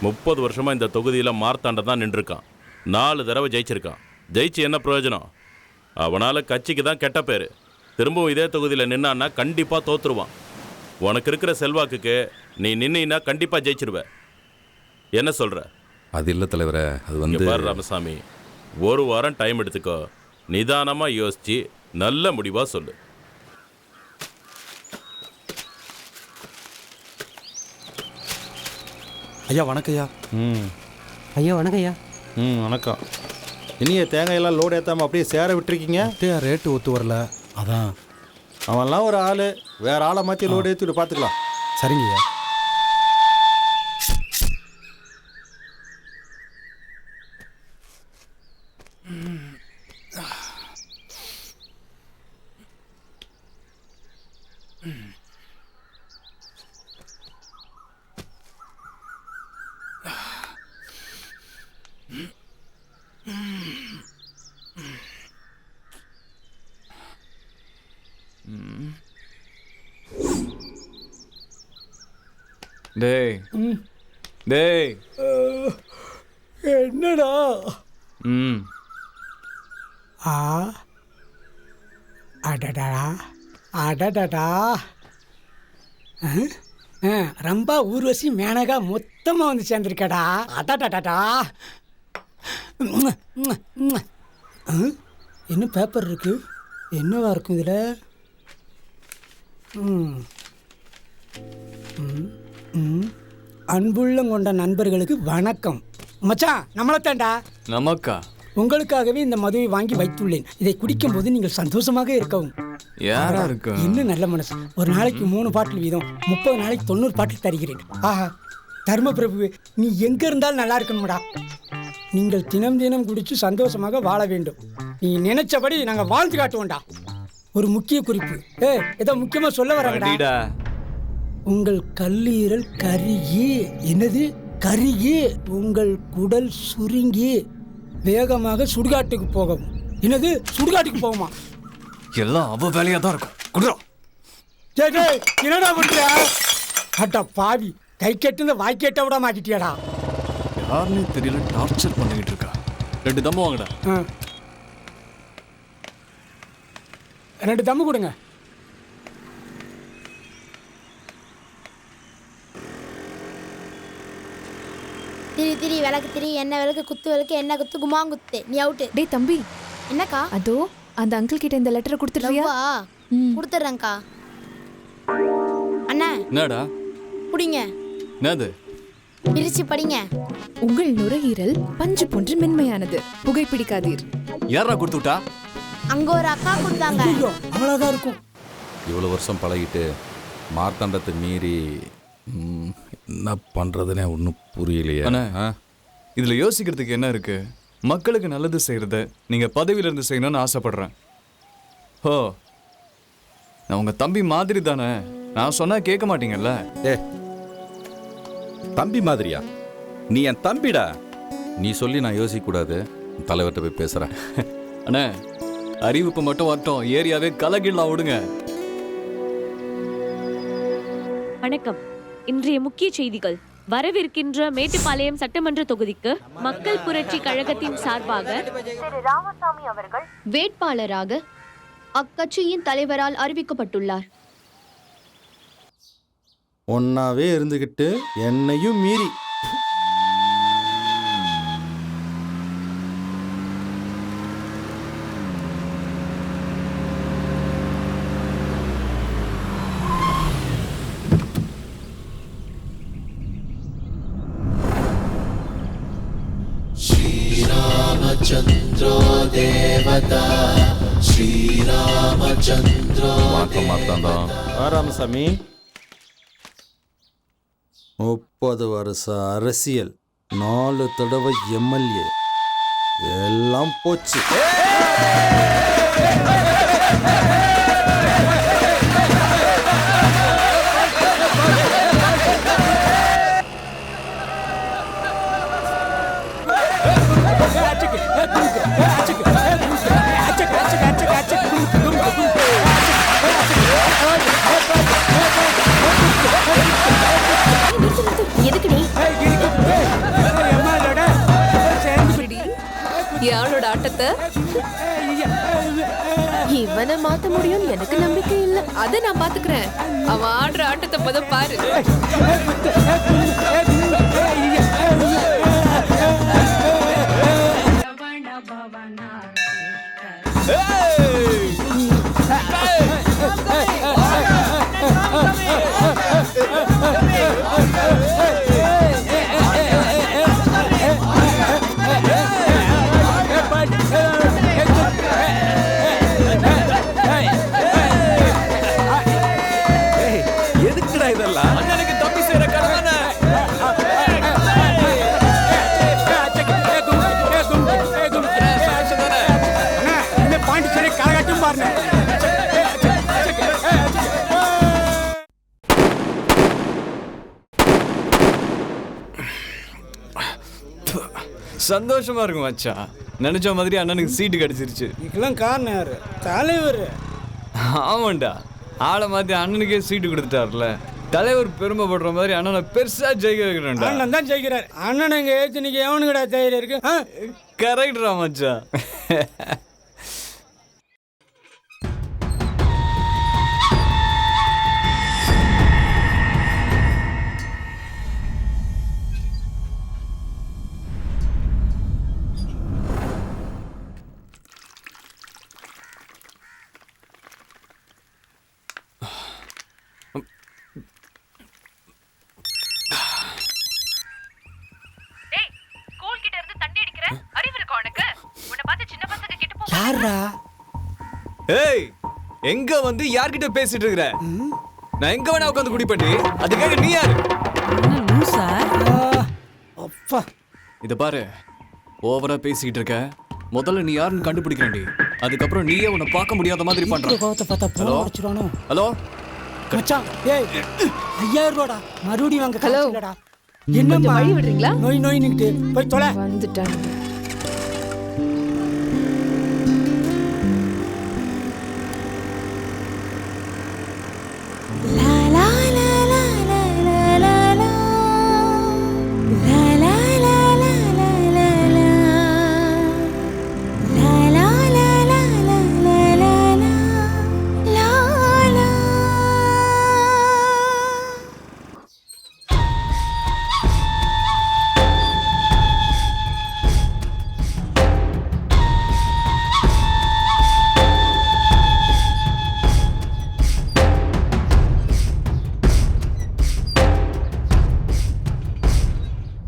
30 வருஷமா இந்த தொகுதியில் மார்த்தாண்ட தான் நின்றுருக்கான். 4 தடவை ஜெயிச்சிருக்கான். ஜெயிச்சு என்ன பிரயோஜனம்? அவனால் கட்சிக்கு தான் கெட்ட பேர். திரும்பவும் இதே தொகுதியில் நின்னான்னா கண்டிப்பாக தோத்துருவான். உனக்கு இருக்கிற செல்வாக்குக்கு நீ நின்னா கண்டிப்பாக ஜெயிச்சிருவ. என்ன சொல்கிற? அது இல்லை தலைவரே, அது வந்து பாரு ராமசாமி, 1 வாரம் டைம் எடுத்துக்கோ. நிதானமாக யோசிச்சு நல்ல முடிவாக சொல்லு. ஐயா வணக்கம்யா. ஐயா வணக்கம்யா. வணக்கம். இனிய தேங்காயெல்லாம் லோடு ஏற்றாமல் அப்படியே சேர விட்டுருக்கீங்க. ரேட்டு ஒத்து வரல, அதான். அவன்லாம் ஒரு ஆள், வேற ஆளை மாற்றி லோடு ஏற்றிட்டு பார்த்துக்கலாம். சரிங்கய்யா. டேய் டேய் என்னடா? ம் ஆ அடடா அடடடா. ரொம்ப ஊர்வசி மேனகா மொத்தமாக வந்து சேர்ந்துருக்கடா. அடடடா. என்ன பேப்பர் இருக்கு? என்னவா இருக்கும் இதில்? அன்புள்ளம் கொண்ட நண்பர்களுக்கு வணக்கம். மச்சான் நம்மளத்தாண்டா. நமக்கா? உங்களுக்காகவே இந்த மதுவை வாங்கி வைத்துள்ளேன். இதை குடிக்கும் போது நீங்கள் சந்தோஷமாக இருக்கவும். யாரா இருக்கு? இன்னும் நல்ல மனசு. ஒரு நாளைக்கு 3 பாட்டில் வீதம் 30 நாளைக்கு 90 பாட்டில் தருகிறேன். ஆஹா தர்மபிரபு, நீ எங்க இருந்தாலும் நல்லா இருக்கணும்டா. நீங்கள் தினம் தினம் குடிச்சு சந்தோஷமாக வாழ வேண்டும். நீ நினைச்சபடி நாங்கள் வாழ்ந்து காட்டுவோம்டா. ஒரு முக்கிய குறிப்பு, ஏதோ முக்கியமா சொல்ல வரேன்டா. உங்கள் கல்லீரல் கருகி, என்னது கருகி, உங்கள் குடல் சுருங்கி வேகமாக சுடுகாட்டுக்கு போகும். என்னது சுடுகாட்டுக்கு போகுமா? எல்லாம் அவ வேலையா தான் இருக்கும். குடுறோம். என்னடா பண்றியா? அட்டா பாவி, கை கெட்டு வாய் கேட்ட விட மாட்டிட்டியாடா. யாருன்னு தெரியல, டார்ச்சர் பண்ணிக்கிட்டு இருக்கா. 2 தம்மு வாங்கடா. 2 தம்மு கொடுங்க. திரி விளக்கு திரி, என்ன விளக்கு, குத்து விளக்கு, என்ன குத்து, குமாங்குத்து. நீ அவுட்டு. டேய் தம்பி. என்னக்கா? அதோ அந்த அங்கிள் கிட்ட இந்த லெட்டரை கொடுத்துறியா? கொடுத்துறேன்க்கா. அண்ணா என்னடா? புடிங்க. என்னது? பிரிச்சு படிங்க. உங்கள் நுரையீரல் பஞ்சு போன்று மென்மையானது, புகைப்பிடிக்காதீர். யாரா கொடுத்துட்டா? அங்க ஒரு அக்கா கொடுத்தாங்க. அவ்வளவுதான் இருக்கும். இவ்வளோ வருஷம் பழகிட்டு மார்த்தாண்டத்தை மீறி என்ன பண்ணுறதுனே ஒன்றும் புரியலையே. இதில் யோசிக்கிறதுக்கு என்ன இருக்கு? மக்களுக்கு நல்லது செய்கிறத நீங்கள் பதவியிலேருந்து செய்யணும்னு ஆசைப்படுறேன். ஓ, நான் உங்கள் தம்பி மாதிரி தானே. நான் சொன்னால் கேட்க மாட்டீங்கல்ல? தம்பி மாதிரியா? நீ என் தம்பிடா. நீ சொல்லி நான் யோசிக்கக்கூடாது. தலைவர்கிட்ட போய் பேசுகிறேன். அண்ணே, அறிவிப்பு மட்டும் வரட்டும், ஏரியாவே கலகிடலாம் விடுங்க. வணக்கம். இன்றைய முக்கிய செய்திகள். வரவிருக்கின்ற மேட்டுப்பாளையம் சட்டமன்ற தொகுதிக்கு மக்கள் புரட்சி கழகத்தின் சார்பாக திரு ராமசாமி அவர்கள் வேட்பாளராக அக்கட்சியின் தலைவரால் அறிவிக்கப்பட்டுள்ளார். ஒன்னாவே இருந்துகிட்டு என்னையும் மீறி श्रीरामचन्द्रो देवता श्रीरामचन्द्रो ராமசாமி 30 வருஷ அரசியல், 4 தடவை எம்எல்ஏ, எல்லாம் போச்சு. யாரோட ஆட்டத்தை இவனை மாத்த முடியும் எனக்கு நம்பிக்கை இல்ல. அதை நான் பாத்துக்கிறேன். அவன் ஆடுற ஆட்டத்தை முத பாரு. எதுக்குடா இதெல்லாம்? சந்தோஷமா இருக்கும் மச்சான். நினைச்ச மாதிரி அண்ணனுக்கு சீட்டு கிடைச்சிருச்சு. இதுக்கெல்லாம் காரணம் யாரு? தலைவர். ஆமாண்டா, ஆளை மாத்தி அண்ணனுக்கே சீட்டு கொடுத்துட்டார்ல. தலைவர் பெருமைப்படுற மாதிரி அண்ணனை பெருசா ஜெயிக்க வைக்கிறேன்டா. அண்ணன் தான் ஜெயிக்கிறார். அண்ணன் இங்க ஏத்து நீங்க எவனுக்குடா தைரியம் இருக்கு? கரெக்டா மச்சான். ஏய், எங்க வந்து யார்கிட்ட பேசிட்டு இருக்கற? நான் எங்க வேணா உட்கார்ந்து குடிப்பேன்டி. அதுக்காக நீ யாரு? அப்பா, இத பாரு, ஓவரா பேசிட்டு இருக்க. முதல்ல நீ யாருன்னு கண்டுபிடிக்கிறேன்டி. அதுக்கப்புறம் நீயே உன்னை பார்க்க முடியாத மாதிரி பண்ற. ஹலோ ஹலோ மச்சான், ஏய் 5000 ரூபாடா மறுபடியும் வாங்க. ஹலோ, என்னம்மா வழி விடுறீங்களா? நோய் நிக்கிட்டு போய் தொலை. வந்துட்டாங்க.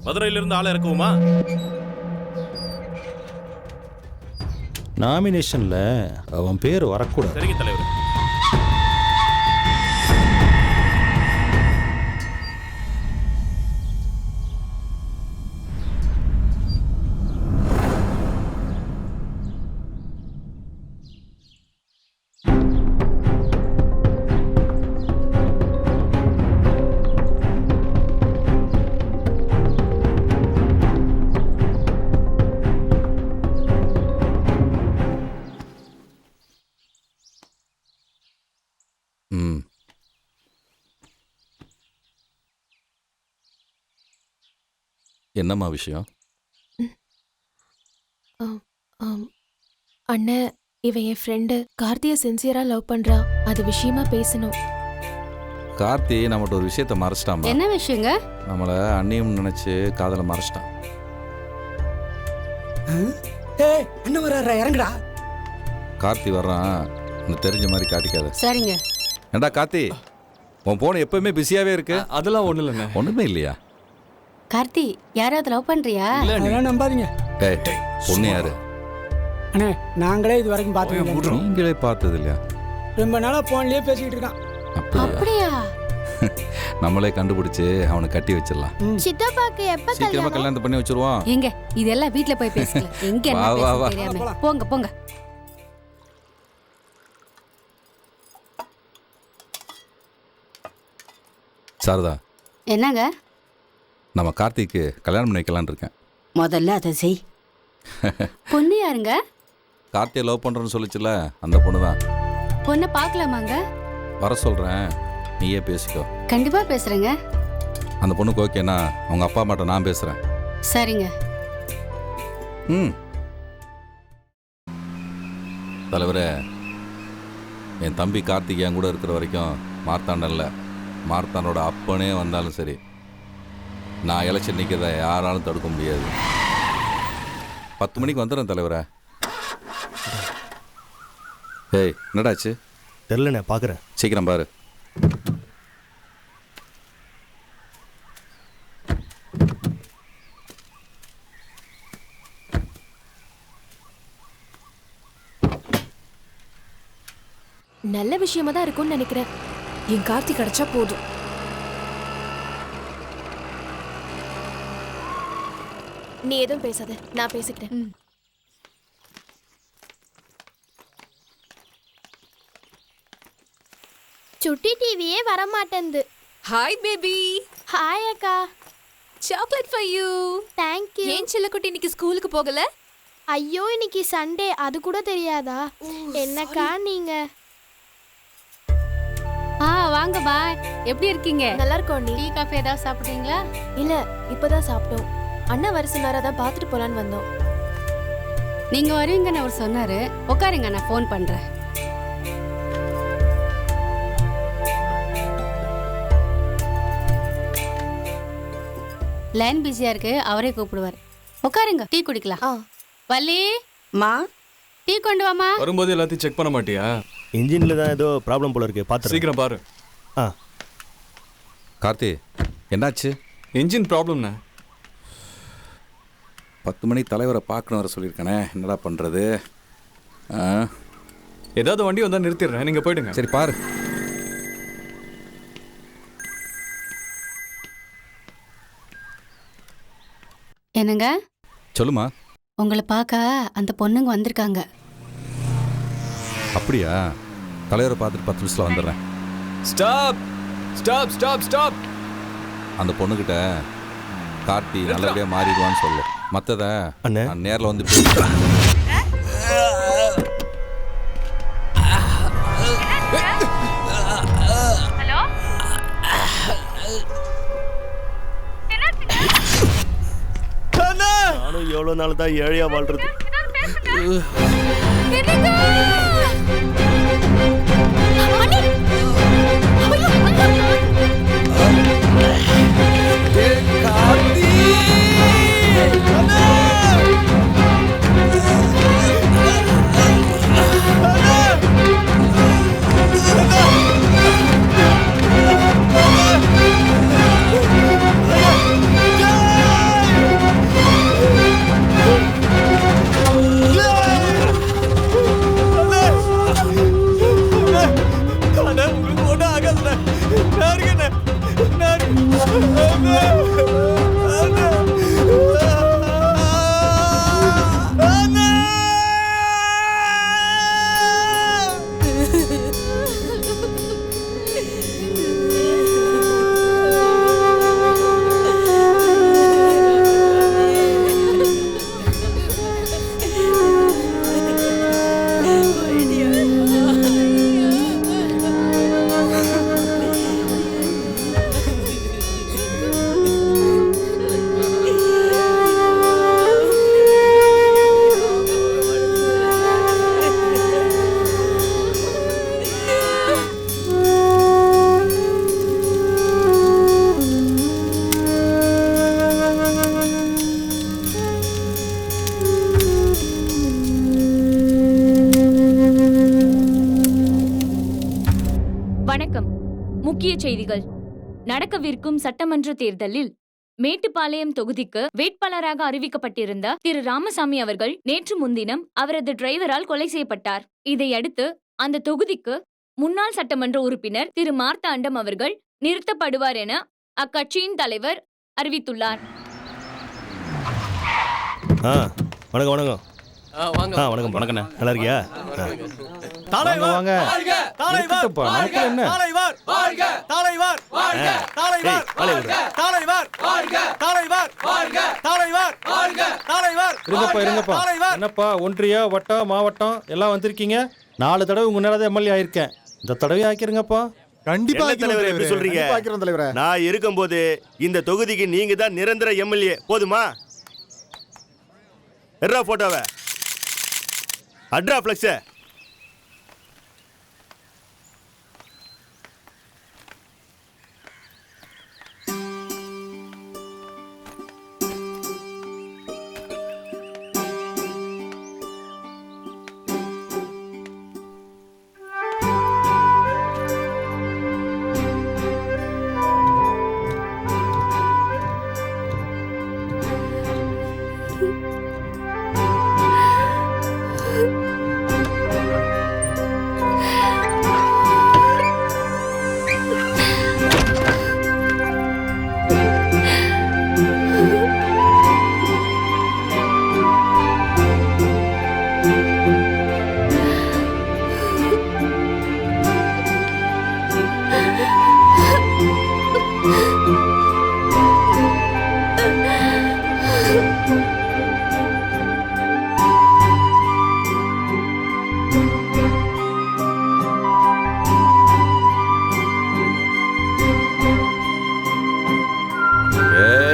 மதுரையிலிருந்து ஆளை இறக்குவோமா? நாமினேஷன்ல அவன் பேர் வரக்கூடாது. சரிங்க தலைவர். என்னம்மா விஷயம்? அண்ணன், இவன் என் ஃப்ரெண்டு. கார்த்தியை சின்சியரா லவ் பண்றா. அது விஷயமா பேசணும். கார்த்தி நம்மகிட்ட ஒரு விஷயத்த மறைச்சிட்டான். என்ன விஷயங்க? நம்மளை அண்ணியும் நினைச்சு காதல மறைச்சிட்டான். ஏய், என்ன வர்றா? இறங்குடா. கார்த்தி வர்றான், உனக்கு தெரிஞ்ச மாதிரி காட்டிக்காத. சரிங்க. ஏண்டா கார்த்தி, உன் போன் எப்பவுமே பிஸியாவே இருக்கு. அதெல்லாம் ஒண்ணு இல்லைங்க. ஒண்ணுமே இல்லையா? கார்த்தி, யாராவது லவ் பண்றியா? அதெல்லாம் நம்பாதீங்க. ஏய், பொண்ணு யாரு? அண்ணே, நாங்களே இது வரைக்கும் பார்த்தது. நீங்களே பார்த்தது இல்லையா? ரொம்ப நாளா போன்லயே பேசிக்கிட்டு இருக்கான். அப்படியா? நம்மளே கண்டுபிடிச்சு அவனை கட்டி வச்சிடலாம். சித்தப்பாக்கு எப்ப சீக்கிரமா கல்யாணம் பண்ணி வச்சிருவோம். எங்க இதெல்லாம் வீட்ல போய் பேசலாம். எங்க என்ன பேச தெரியாம. போங்க போங்க. சாரதா, என்னங்க? நம்ம கார்த்திக்கு கல்யாணம் பண்ணி வைக்கலான்னு இருக்கேன். முதல்ல அதை செய். பொண்ணு யாருங்க? கார்த்தியை லவ் பண்றேன்னு சொல்லிச்சுல, அந்த பொண்ணு தான். பொண்ணை பார்க்கலாமாங்க? வர சொல்றேன், நீயே பேசிக்கோ. கண்டிப்பா பேசுறேங்க. அந்த பொண்ணுக்கு ஓகேனா அவங்க அப்பா அம்மாட்ட நான் பேசுறேன். சரிங்க. தலைவரே, என் தம்பி கார்த்திக் என் கூட இருக்கிற வரைக்கும் மார்த்தாண்டல்ல, மார்த்தாண்டோட அப்பனே வந்தாலும் சரி, நான் எலெக்ஷன் நிற்கிறத யாராலும் தடுக்க முடியாது. 10 மணிக்கு வந்துடுறேன் தலைவரே. ஏய், என்னடாச்சு? தெரியலண்ணே, பார்க்குறேன். சீக்கிரம் பாரு. நல்ல விஷயமா தான் இருக்கும்னு நினைக்கிறேன். என் கார்த்தி கிடைச்சா போதும். நீ எதுவும் பேசாத, நான் பேசிக்கிறேன். சுட்டி டிவியே வரமாட்டேங்குது. Hi baby. ஹாய் அக்கா. Chocolate for you. Thank you. ஏன் செல்லக்குட்டி இன்னைக்கு ஸ்கூலுக்கு போகல? ஐயோ இன்னைக்கு சண்டே, அது கூட தெரியாதா? என்னக்கா நீங்க? வாங்க பாய். எப்படி இருக்கீங்க? நல்லா இருக்கோம். டீ காஃபி ஏதாவது சாப்பிட்றீங்களா? இல்ல, இப்பதான் சாப்பிட்டோம். அண்ணா வரசுனாரா தான் பார்த்துட்டு போலான்னு வந்தோம். நீங்க வருவீங்கன்னு அவர் சொன்னாரு. உட்காருங்க, நான் ஃபோன் பண்றேன். லைன் பிஸியா இருக்கு, அவரே கூப்பிடுவார். உட்காருங்க, டீ குடிக்கலாம். வள்ளி மா, டீ கொண்டு வாமா. வரும்போது எல்லாத்தையும் செக் பண்ண மாட்டியா? இன்ஜினில் தான் ஏதோ ப்ராப்ளம் போல இருக்கு, பார்த்து சீக்கிரம் பாரு. கார்த்தி, என்னாச்சு? இன்ஜின் ப்ராப்ளம்ண்ணே. 10 மணிக்கு தலைவரை பார்க்கணும் வர சொல்லியிருக்கானே, என்னடா பண்ணுறது? ஏதாவது வண்டி வந்தால் நிறுத்திடுறேன், நீங்கள் போயிடுங்க. சரி பாரு. என்னங்க? சொல்லுமா. உங்களை பார்க்க அந்த பொண்ணுங்க வந்திருக்காங்க. அப்படியா? தலைவரை பார்த்துட்டு 10 நிமிஷத்தில் வந்துடுறேன். Stop stop stop stop. அந்த பொண்ணுக்கிட்ட கார்த்தி நல்லபடியாக மாறிடுவான்னு சொல்லு. மற்றதை நான் நேரில் வந்து நானும் எவ்வளோ நாள் தான் ஏழையா வாழ்றது. முக்கிய செய்திகள். நடக்கவிருக்கும் சட்டமன்ற தேர்தலில் மேட்டுப்பாளையம் தொகுதிக்கு வேட்பாளராக அறிவிக்கப்பட்டிருந்த திரு ராமசாமி அவர்கள் நேற்று முன்தினம் அவரது டிரைவரால் கொலை செய்யப்பட்டார். இதையடுத்து அந்த தொகுதிக்கு முன்னாள் சட்டமன்ற உறுப்பினர் திரு மார்த்தாண்டம் அவர்கள் நிறுத்தப்படுவார் என அக்கட்சியின் தலைவர் அறிவித்துள்ளார். வணக்கம் வணக்கம். வணக்கம் வணக்கண்ணா, நல்லா இருக்கியா? வாங்க என்னப்பா, ஒன்றிய வட்டம் மாவட்டம் எல்லாம் வந்திருக்கீங்க. 4 தடவை உங்க நேரம் எம்எல்ஏ ஆயிருக்கேன். இந்த தடவை ஆக்கிருங்கப்பா. கண்டிப்பா தலைவர். எப்படி சொல்றீங்க? நான் இருக்கும்போது இந்த தொகுதிக்கு நீங்க தான் நிரந்தர எம்எல்ஏ. போதுமா? எர்ரா போட்டோவை அட்ரா ஃப்ளெக்ஸ.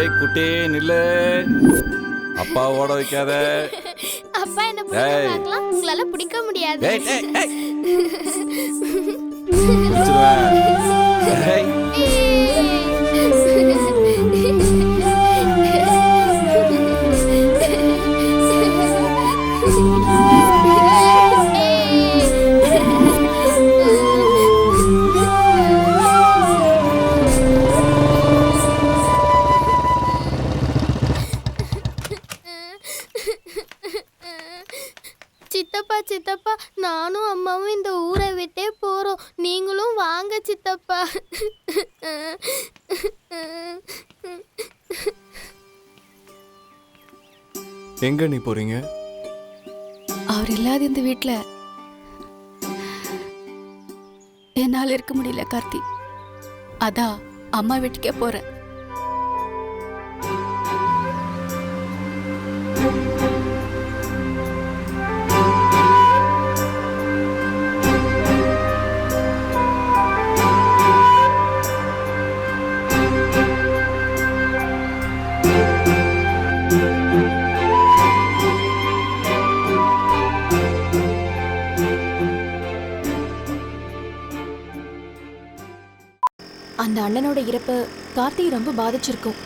ஏய் குட்டி நில்லு. அப்பா ஓட வைக்காத. அப்பா என்ன பிடிக்கலாம், உங்களால பிடிக்க முடியாது. சித்தப்பா சித்தப்பா, நானும் அம்மாவும் இந்த ஊரை விட்டே போறோம். நீங்களும் வாங்க சித்தப்பா. எங்க நீ போறீங்க? அவர் இல்லாத இந்த வீட்ல என்னால் இருக்க முடியல கார்த்தி. அதான் அம்மா வீட்டுக்கே போறேன். அந்த அண்ணனோட இறப்பு கார்த்தியை ரொம்ப பாதிச்சிருக்கும்.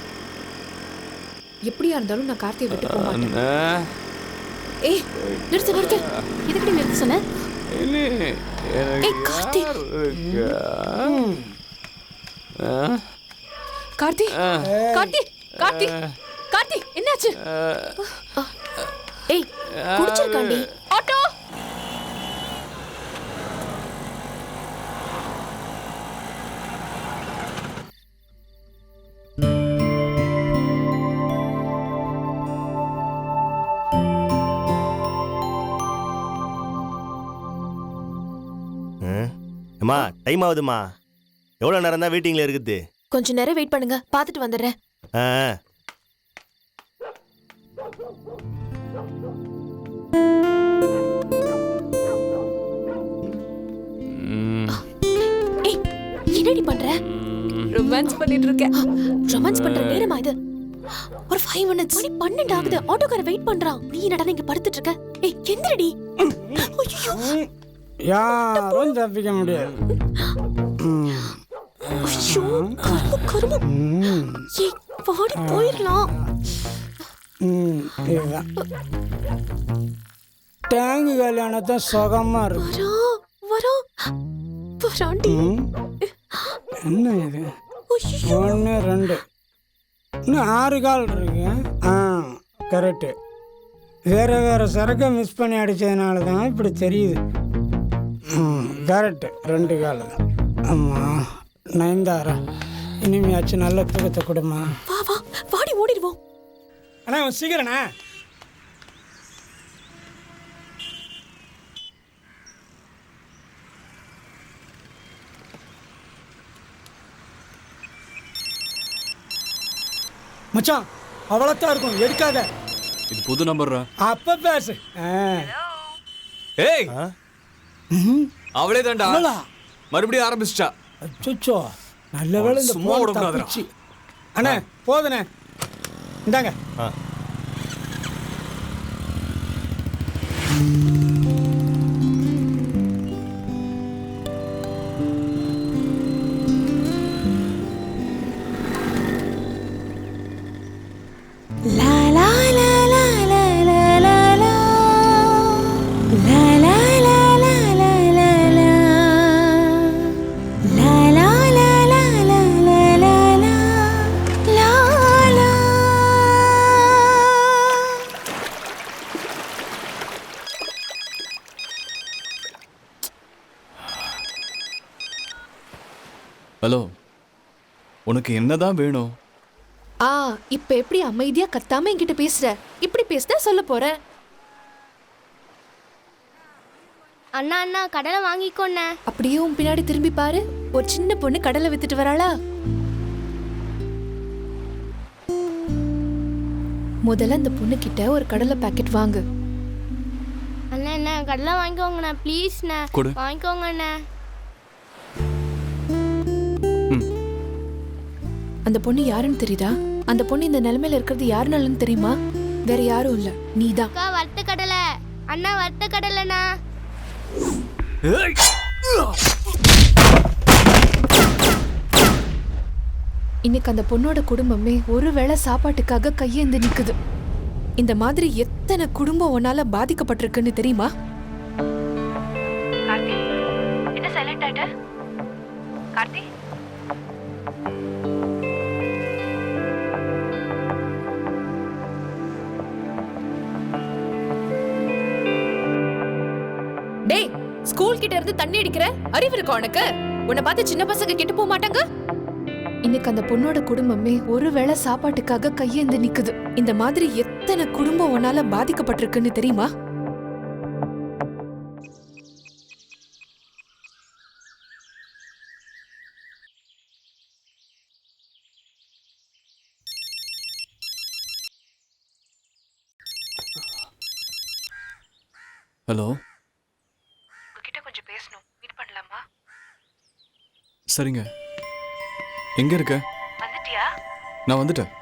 எப்படியா இருந்தாலும் நான் கார்த்தியை விட்டு போக மாட்டேன். ஏய் நிறுத்து நிறுத்து. இதுக்கடி நிறுத்து சொன்ன? ஏய் கார்த்தி. கார்த்தி கார்த்தி கார்த்தி கார்த்தி என்னாச்சு? ஏய் குடிச்சிருக்காண்டி. ஆட்டோ. அம்மா டைம் ஆகுதுமா. எவ்வளோ நேரம் தான் வெயிட்டிங்கில் இருக்குது? கொஞ்ச நேரம் வெயிட் பண்ணுங்க, பார்த்துட்டு வந்துடுறேன். ஏய் என்னடி பண்ற? ரொமான்ஸ் பண்ணிட்டு இருக்க. ரொமான்ஸ் பண்ற நேரமா இது? ஒரு 5 minutes. மணி 12 ஆகுது. ஆட்டோக்கார வெயிட் பண்றான். நீ என்னடா இங்க படுத்துட்டு இருக்க? ஏய் எந்திரடி. ஐயோ யாரும் தப்பிக்க முடியாது. ஐயோ கரும கரும. ஏய் பாடி போயிரலாம். இதுதான் டேங்கு கல்யாணத்தை சுகமா இருக்கு. வராண்டி. என்ன இது? 1 2 இன்னும் 6 கால் இருக்கு. கரெக்டு. வேறு வேறு சரக்கை மிஸ் பண்ணி அடித்ததுனால தான் இப்படி தெரியுது. கரெக்டு 2 கால். ஆமாம் நயன்தாரா, இனிமையாச்சும் நல்ல தூக்கத்தை கொடுமா. வா வா வாடி ஓடிடுவோம். அண்ணா சீக்கிரண்ணா. மச்சான் அவ்வளோத்தான் இருக்கும், எடுக்காத. இது புது நம்பர்ரா. அப்ப பேசு. ஏய் அவளே தான்டா. மறுபடியும் ஆரம்பிச்சிட்டா. அச்சோ நல்ல வேளை இந்த சும்மா போன் விடக்கூடாதுடா. தப்பிச்சு. அண்ணே போதுண்ணே, இந்தாங்க. ஹலோ, உனக்கு என்னதான் வேணும்? இப்ப எப்படி அமைதியா கத்தாம என்கிட்ட பேசுற? இப்படி பேசினா சொல்ல போறேன். அண்ணா அண்ணா கடலை வாங்கிக்கோண்ண. அப்படியே உன் பின்னாடி திரும்பி பாரு. ஒரு சின்ன பொண்ணு கடலை வித்துட்டு வராளா? முதல்ல அந்த பொண்ணு கிட்ட ஒரு கடலை பாக்கெட் வாங்கு. அண்ணா அண்ணா கடலை வாங்கிக்கோங்கண்ணா ப்ளீஸ்ண்ணா. வாங்கிக்கோங்கண்ணா. அந்த பொண்ணு யாருன்னு தெரியுதா? அந்த பொண்ணு இந்த நிலைமையில இருக்கிறது யாருனாலன்னு தெரியுமா? வேற யாரும் இல்ல, நீதான். அக்கா வறுத்த கடலை, அண்ணா வறுத்த கடலைண்ணா. இன்னைக்கு அந்த பொண்ணோட குடும்பமே ஒருவேளை சாப்பாட்டுக்காக கையேந்து நிக்குது. இந்த மாதிரி எத்தனை குடும்பம் உன்னால பாதிக்கப்பட்டிருக்குன்னு தெரியுமா? கார்த்தி, என்ன சைலண்ட் ஆயிட்ட? கார்த்தி, டேய், ஸ்கூல் கிட்ட இருந்து தண்ணி அடிக்கிற அறிவு இருக்கா உனக்கு? உன்னை பார்த்து சின்ன பசங்க கெட்டு போக மாட்டாங்க? இன்னைக்கு அந்த பொண்ணோட குடும்பமே ஒருவேளை சாப்பாட்டுக்காக கையேந்து நிக்குது. இந்த மாதிரி எத்தனை குடும்பம் உன்னால பாதிக்கப்பட்டிருக்குன்னு தெரியுமா? ஹலோ, உங்ககிட்ட கொஞ்சம் பேசணும். மீட் பண்ணலாமா? சரிங்க. எங்க இருக்க? வந்துட்டியா? நான் வந்துட்டேன்.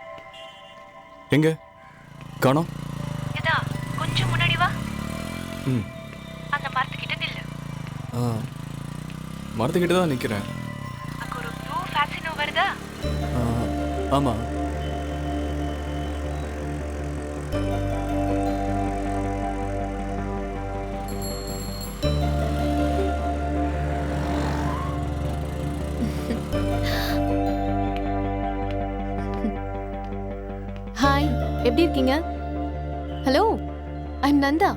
எங்க காணோம்? இதா கொஞ்சம் முன்னாடி வா. ம், அந்த மரத்துக்கிட்ட நில்லு. மரத்துக்கிட்ட தான் நிற்கிறேன். அங்க ஒரு ப்ளூ ஃபேக்ஸினோ வருதா? ஆமாம். ஹாய், எப்படி இருக்கீங்க? Hello, I'm Nanda.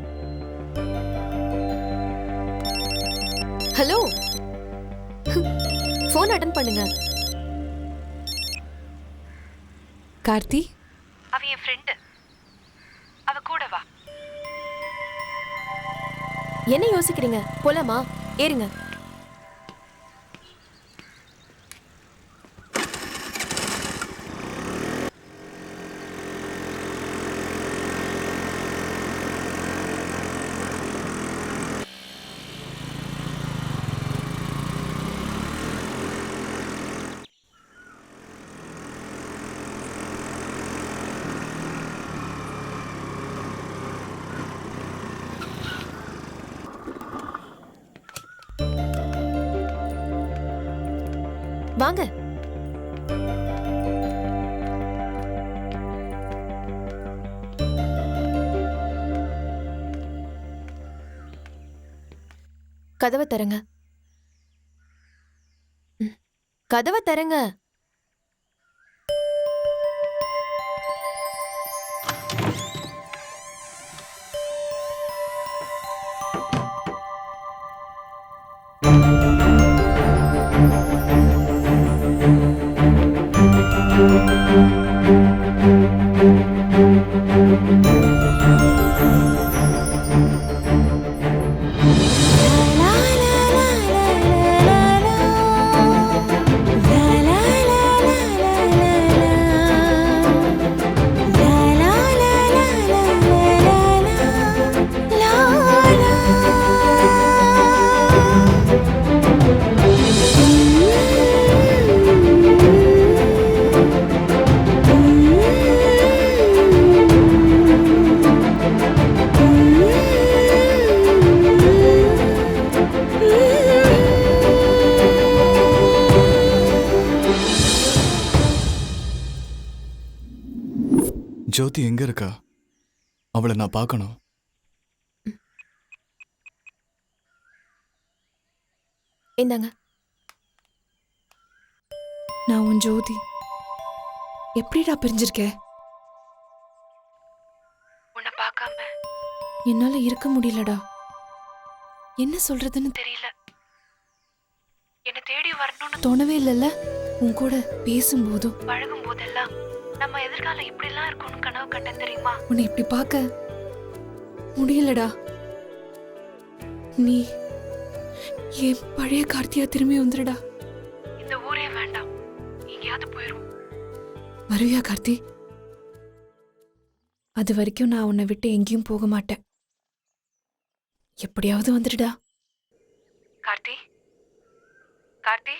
Hello, phone attend பண்ணுங்க. கார்த்தி, அவ என் ஃப்ரெண்டு. அவ கூட வா. என்ன யோசிக்கிறீங்க? போலாமா? ஏறுங்க. வாங்க. கதவை தரங்க. கதவை தரங்க. ஜோதி எங்க இருக்கா? அவளை நான் பார்க்கணும். இந்தாங்க. நான் உன் ஜோதி. எப்படிடா பிரிஞ்சிருக்க? உன்னை பார்க்காம என்னால இருக்க முடியலடா. என்ன சொல்றதுன்னு தெரியல. என்ன தேடி வரணும்னு தோணவே இல்லைல்ல. உன் கூட பேசும்போதும் பழகும் போதெல்லாம் நம்ம எதிர்காலம் இப்படிலாம் இருக்கும்னு கனவு கண்டேன் தெரியுமா? உன்னை இப்படி பார்க்க முடியலடா. நீ என் பழைய கார்த்தியா திரும்பி வந்துடுடா. இந்த ஊரே வேண்டாம், எங்கேயாவது போயிரும். வருவியா கார்த்தி? அது வரைக்கும் நான் உன்னை விட்டு எங்கேயும் போக மாட்டேன். எப்படியாவது வந்துடுடா. கார்த்தி, கார்த்தி.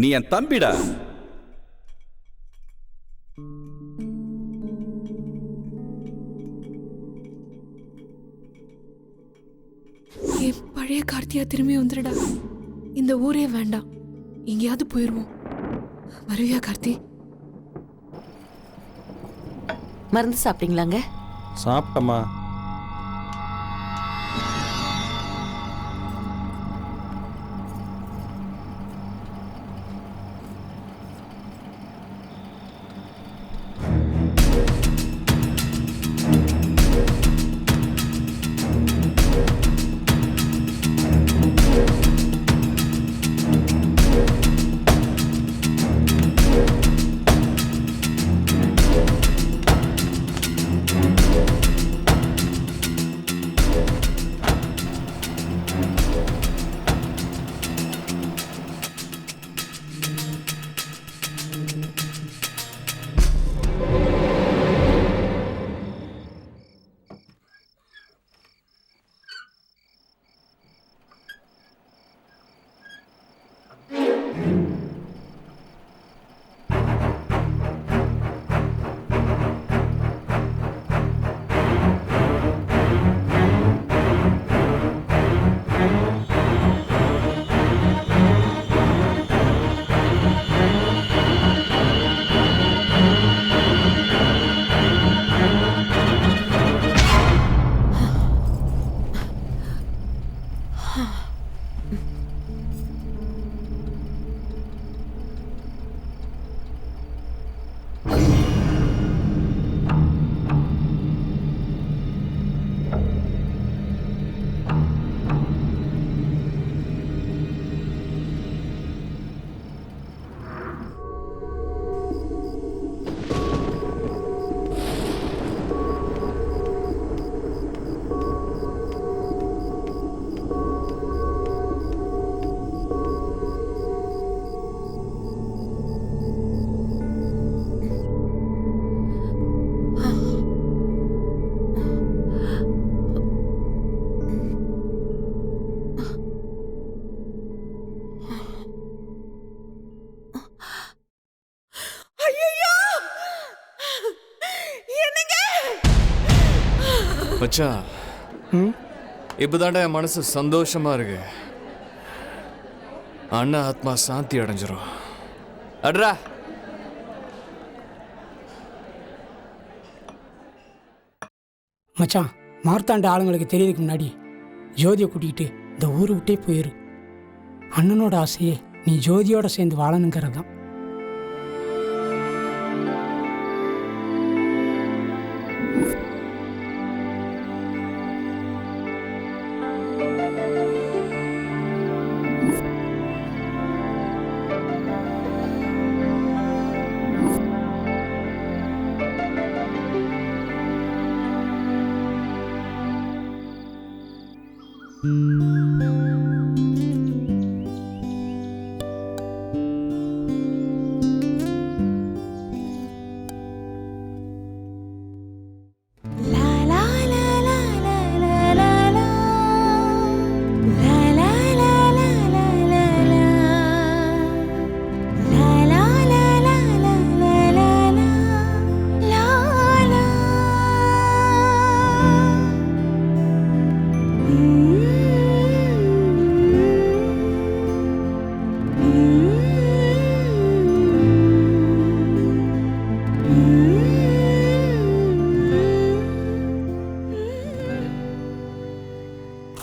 நீ என் தம்பிடா. என் பழைய கார்த்தியா திரும்பி வந்துடுடா. இந்த ஊரே வேண்டாம், எங்கேயாவது போயிடுவோம். வருவியா கார்த்தி? மருந்து சாப்பிட்டீங்களாங்க? சாப்பிட்டம்மா. மச்சா, இப்பதான்டா என் மனசு சந்தோஷமா இருக்கு. அண்ணா ஆத்மா சாந்தி அடைஞ்சிரும். அட்ரா. மச்சான், மார்த்தாண்ட ஆளுங்களுக்கு தெரியறதுக்கு முன்னாடி ஜோதியை கூட்டிகிட்டு இந்த ஊரை விட்டே போயிரு. அண்ணனோட ஆசையே நீ ஜோதியோட சேர்ந்து வாழணுங்கிறது தான்.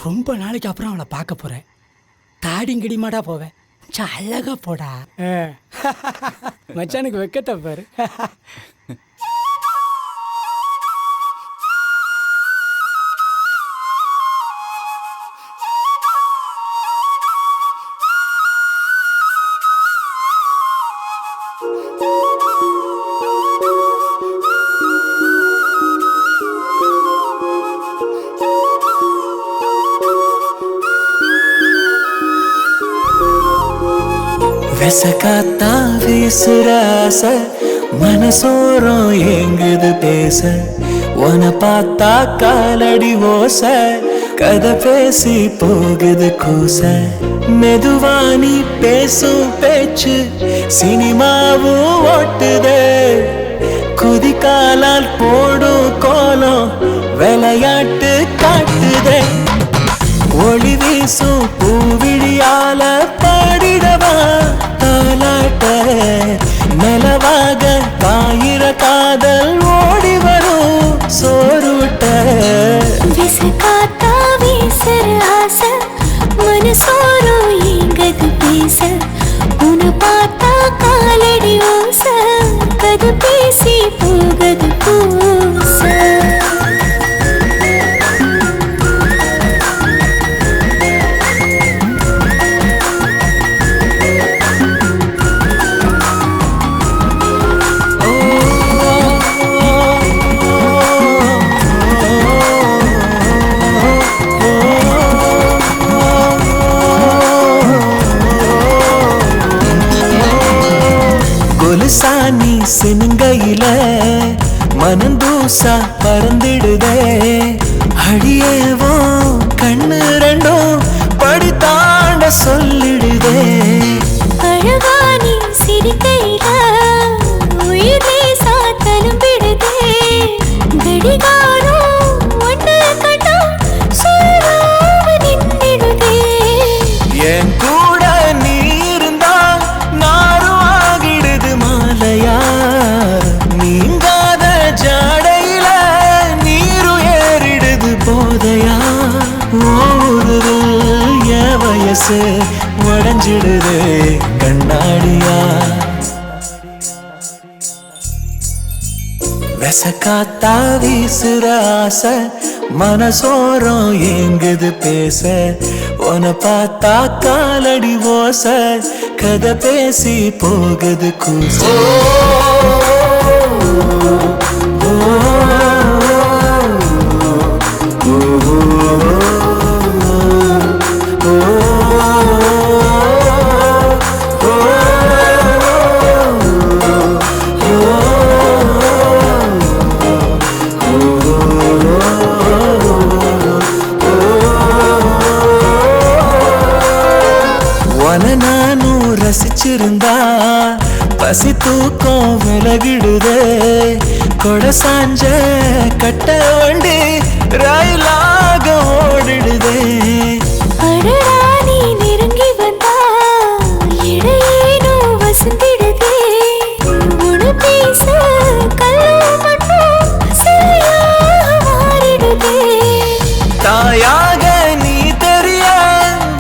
ரொம்ப நாளைக்கு அப்புறம் அவளை பார்க்க போகிறேன். தாடிங்கிடிமாடா போவேன். அழகா போடா. மச்சானுக்கு வெக்கத்தை பாரு. விசகாத்தா வீசுற ஆசை மனசோரம் எங்குது பேச, உன பார்த்தா காலடி ஓசை கதை பேசி போகுது கூச. மெதுவா நீ பேசும் பேச்சு சினிமாவும் ஓட்டுதே குதிகாலால் போடும் கோலம் விளையாட்டு காட்டுதே ஒளி வீசும் பூவிழியால பாடிடவா தாலாட்ட நிலவாக காயிர காதல் ஓடி வரும் சோறுட்ட விசுகாத்தா வீசுற ஆசை மனசோரோ எங்கது பேச உன்னை பார்த்தா காலடி ஓச கது பேசி போகது பூச சாணி சினுங்கையில மனந்தூசா பறந்திடுதே அடியேவோ கண்ணு ரெண்டும் படி தாண்ட சொல்லிடுதே அழகானி சிரிக்கையில உயிர் லேசா தழும்பிடுதே கடிகாரம் ஒன்று கண்டா சொல்லாம நின்றிடுதே என் கூட நீ இருந்தா நாரும் ஆகிடுது மாலையா நீங்காத ஜாடையில நீரும் ஏறிடுது போதையா ஓடுது என் வயசு உடஞ்சிடுது கண்ணாடியா விசக்காத்தா வீசுற ஆசை மனசோரம் எங்குது பேச உன பார்த்தா காலடி ஓச கதை பேசி போகுது கூச நானும் ரசிச்சிருந்தா பசி தூக்கம் விலகிடுதே கொடை சாஞ்ச கட்ட வண்டி ரயிலாக ஓடிடுதே அடடா நீ நெருங்கி வந்தா இடையேனோ வசந்திடுதே உன பேச கல்லு மட்டும் சிலையாக மாறிடுதே தாயாக நீ தெரிய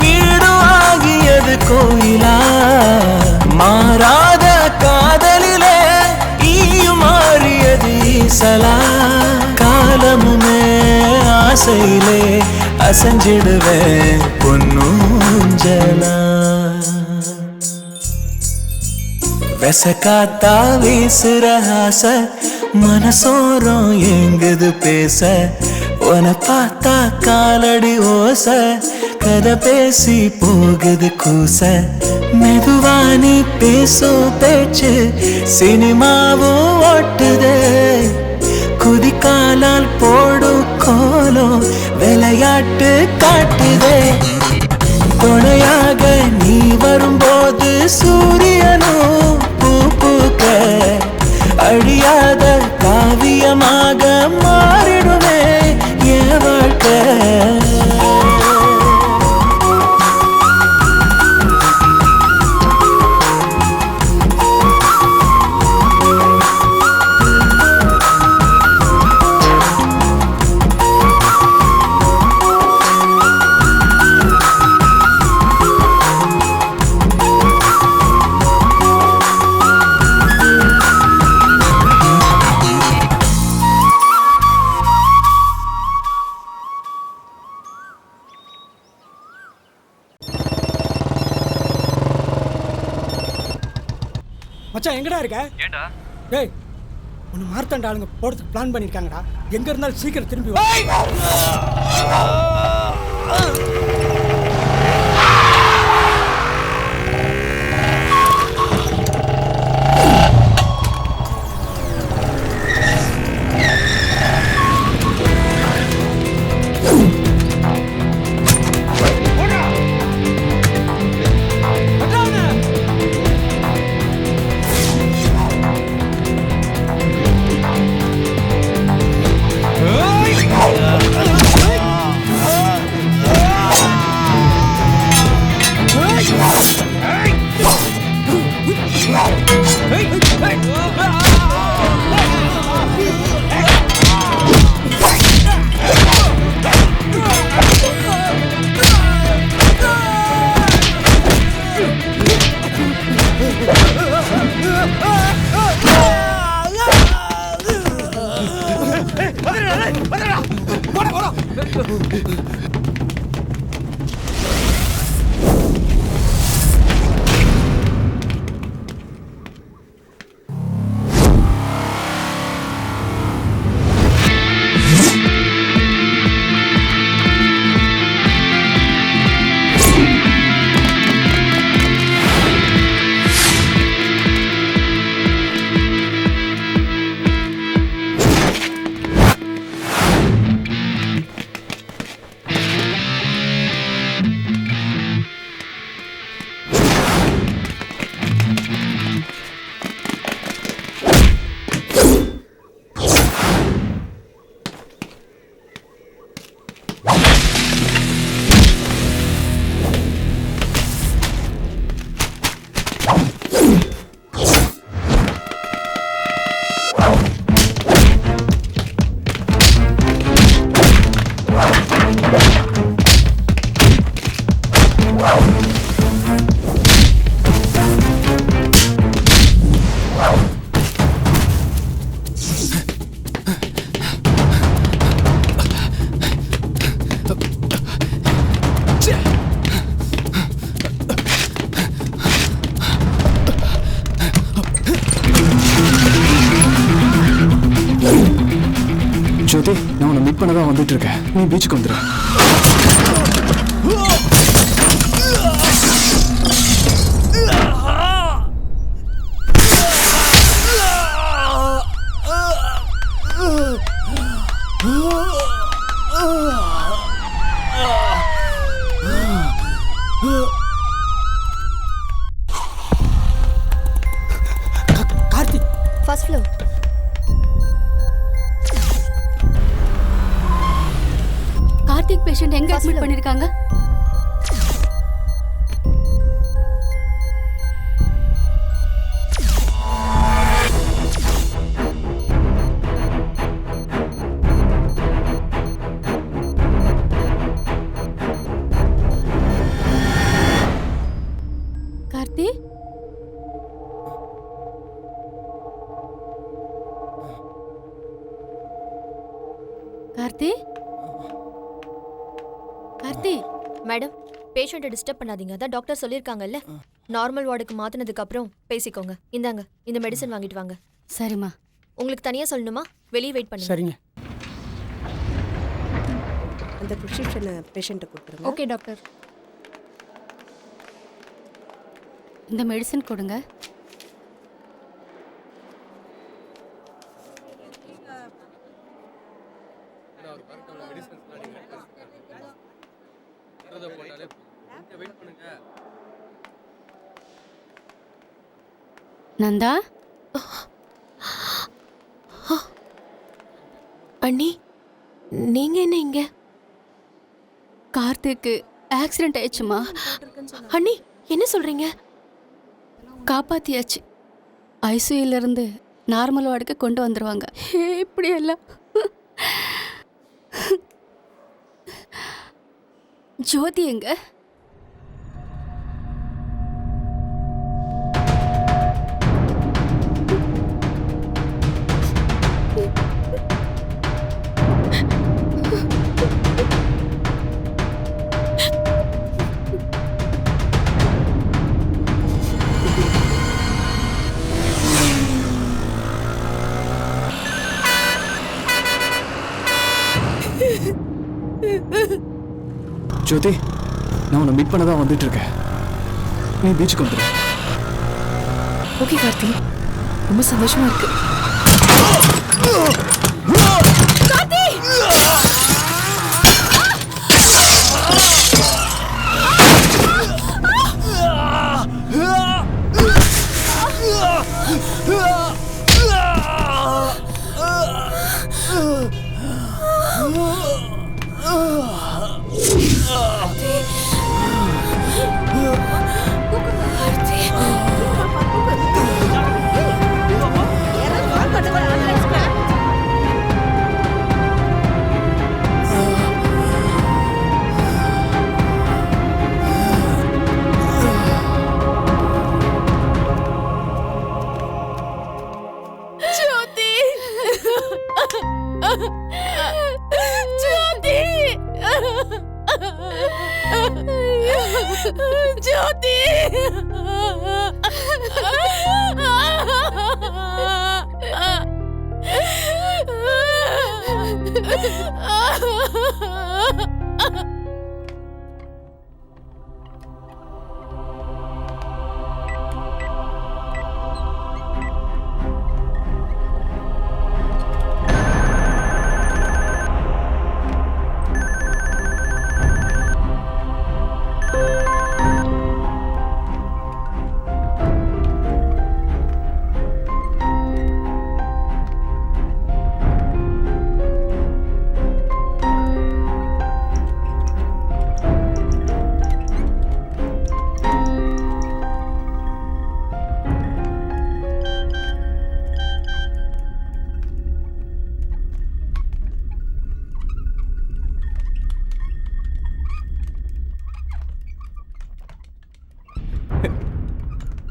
வீடு ஆகியது கோயிலா மாறாத காதலிலே ஈயும் மாறியது ஈசலா காலமுமே ஆசையிலே அசைஞ்சிடுவேன் பொன்னூஞ்சலா விசக்காத்தா வீசுற ஆசை மனசோரம் எங்குது பேச உன பார்த்தா காலடி ஓச கதை பேசி போகுது கூச மெதுவா நீ பேசும் பேச்சு சினிமாவும் ஓட்டுதே குதிகாலால் போடும் கோலம் விளையாட்டு காட்டுதே துணையாக நீ வரும்போது சூரியனும் பூ பூக்க அழியாத காவியமாக மாறிடுமே என் வாழ்க்கை மச்சான் எங்கடா இருக்க? ஏண்டா? டேய் உன்னை மார்த்தாண்ட ஆளுங்க போறதுக்கு பிளான் பண்ணிருக்காங்கடா. எங்க இருந்தாலும் சீக்கிரம் திரும்பி வா. பண்ண தான் வந்துட்டு இருக்கேன். நீ பீச்சுக்கு வந்துடு. Karthik first floor. Karthik patient எங்க அட்மிட் பண்ணிருக்காங்க? கார்த்தி, கார்த்தி, கார்த்தி. மேடம், பேஷண்ட்டை டிஸ்டர்ப் பண்ணாதீங்க. அதான் டாக்டர் சொல்லியிருக்காங்கல்ல, நார்மல் வார்டுக்கு மாத்தினதுக்கு அப்புறம் பேசிக்கோங்க. இந்தாங்க, இந்த மெடிசன் வாங்கிட்டு வாங்க. சரிம்மா. உங்களுக்கு தனியா சொல்லணுமா? வெளியே வெயிட் பண்ணுங்க. சரிங்க. அந்த ப்ரிஸ்கிரிப்ஷனை பேஷண்ட்டை கொடுத்துருங்க. Okay doctor. இந்த மெடிசன் கொடுங்க. நந்தா, அண்ணி, நீங்க என்ன இங்க? கார்த்திக்கு ஆக்சிடென்ட் ஆயிடுச்சுமா. அண்ணி, என்ன சொல்றீங்க? காப்பாத்தியாச்சு. ஐசியூல இருந்து நார்மல் வார்டுக்கு கொண்டு வந்துருவாங்க. இப்படி எல்லாம் ஜோதி எங்க? ஜோதி, நான் உன்னை மீட் பண்ண தான் வந்துட்டு இருக்கேன். நீ பீச்சுக்கு வந்துடு. ஓகே கார்த்தி, ரொம்ப சந்தோஷமா இருக்கு. ஜோதி,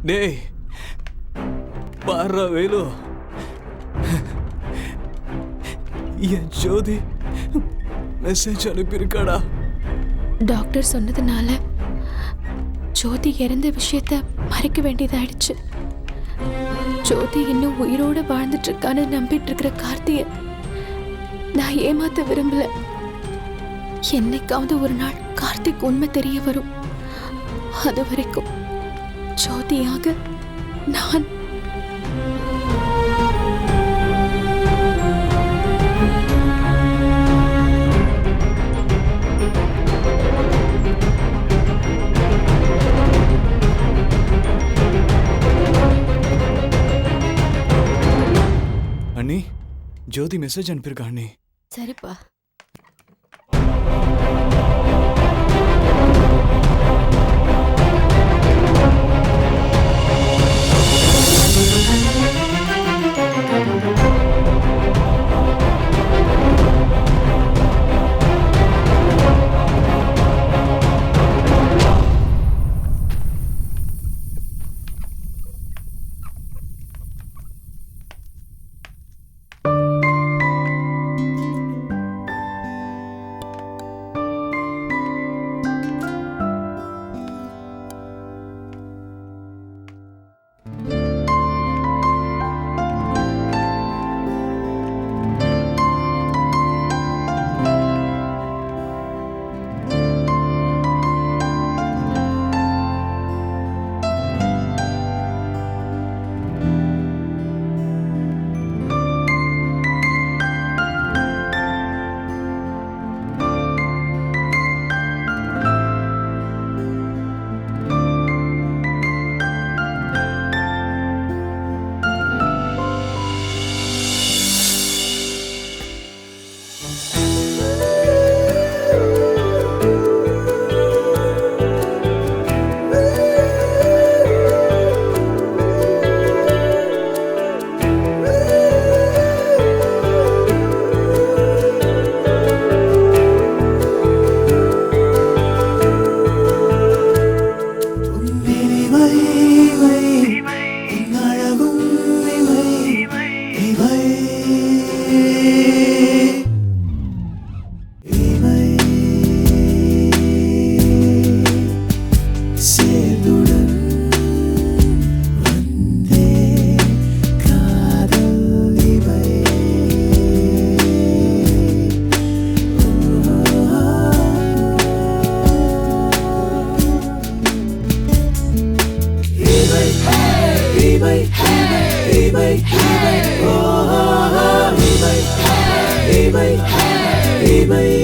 டேய் பாரா வேலு, என் ஜோதி மெசேஜ் அனுப்பியிருக்காடா. டாக்டர் சொன்னதுனால ஜோதி இறந்த விஷயத்த மறைக்க வேண்டியதாயிடுச்சு. ஜோதி இன்னும் உயிரோடு வாழ்ந்துட்டு இருக்கான்னு நம்பிட்டு இருக்கிற கார்த்திய நான் ஏமாத்த விரும்பல. என்னைக்காவது ஒரு நாள் கார்த்திக் உண்மை தெரிய வரும். அது வரைக்கும் ஜோதியாக நான் அண்ணி, ஜோதி மெசேஜ் அனுப்பியிருக்கா அண்ணி. சரிப்பா. Hey,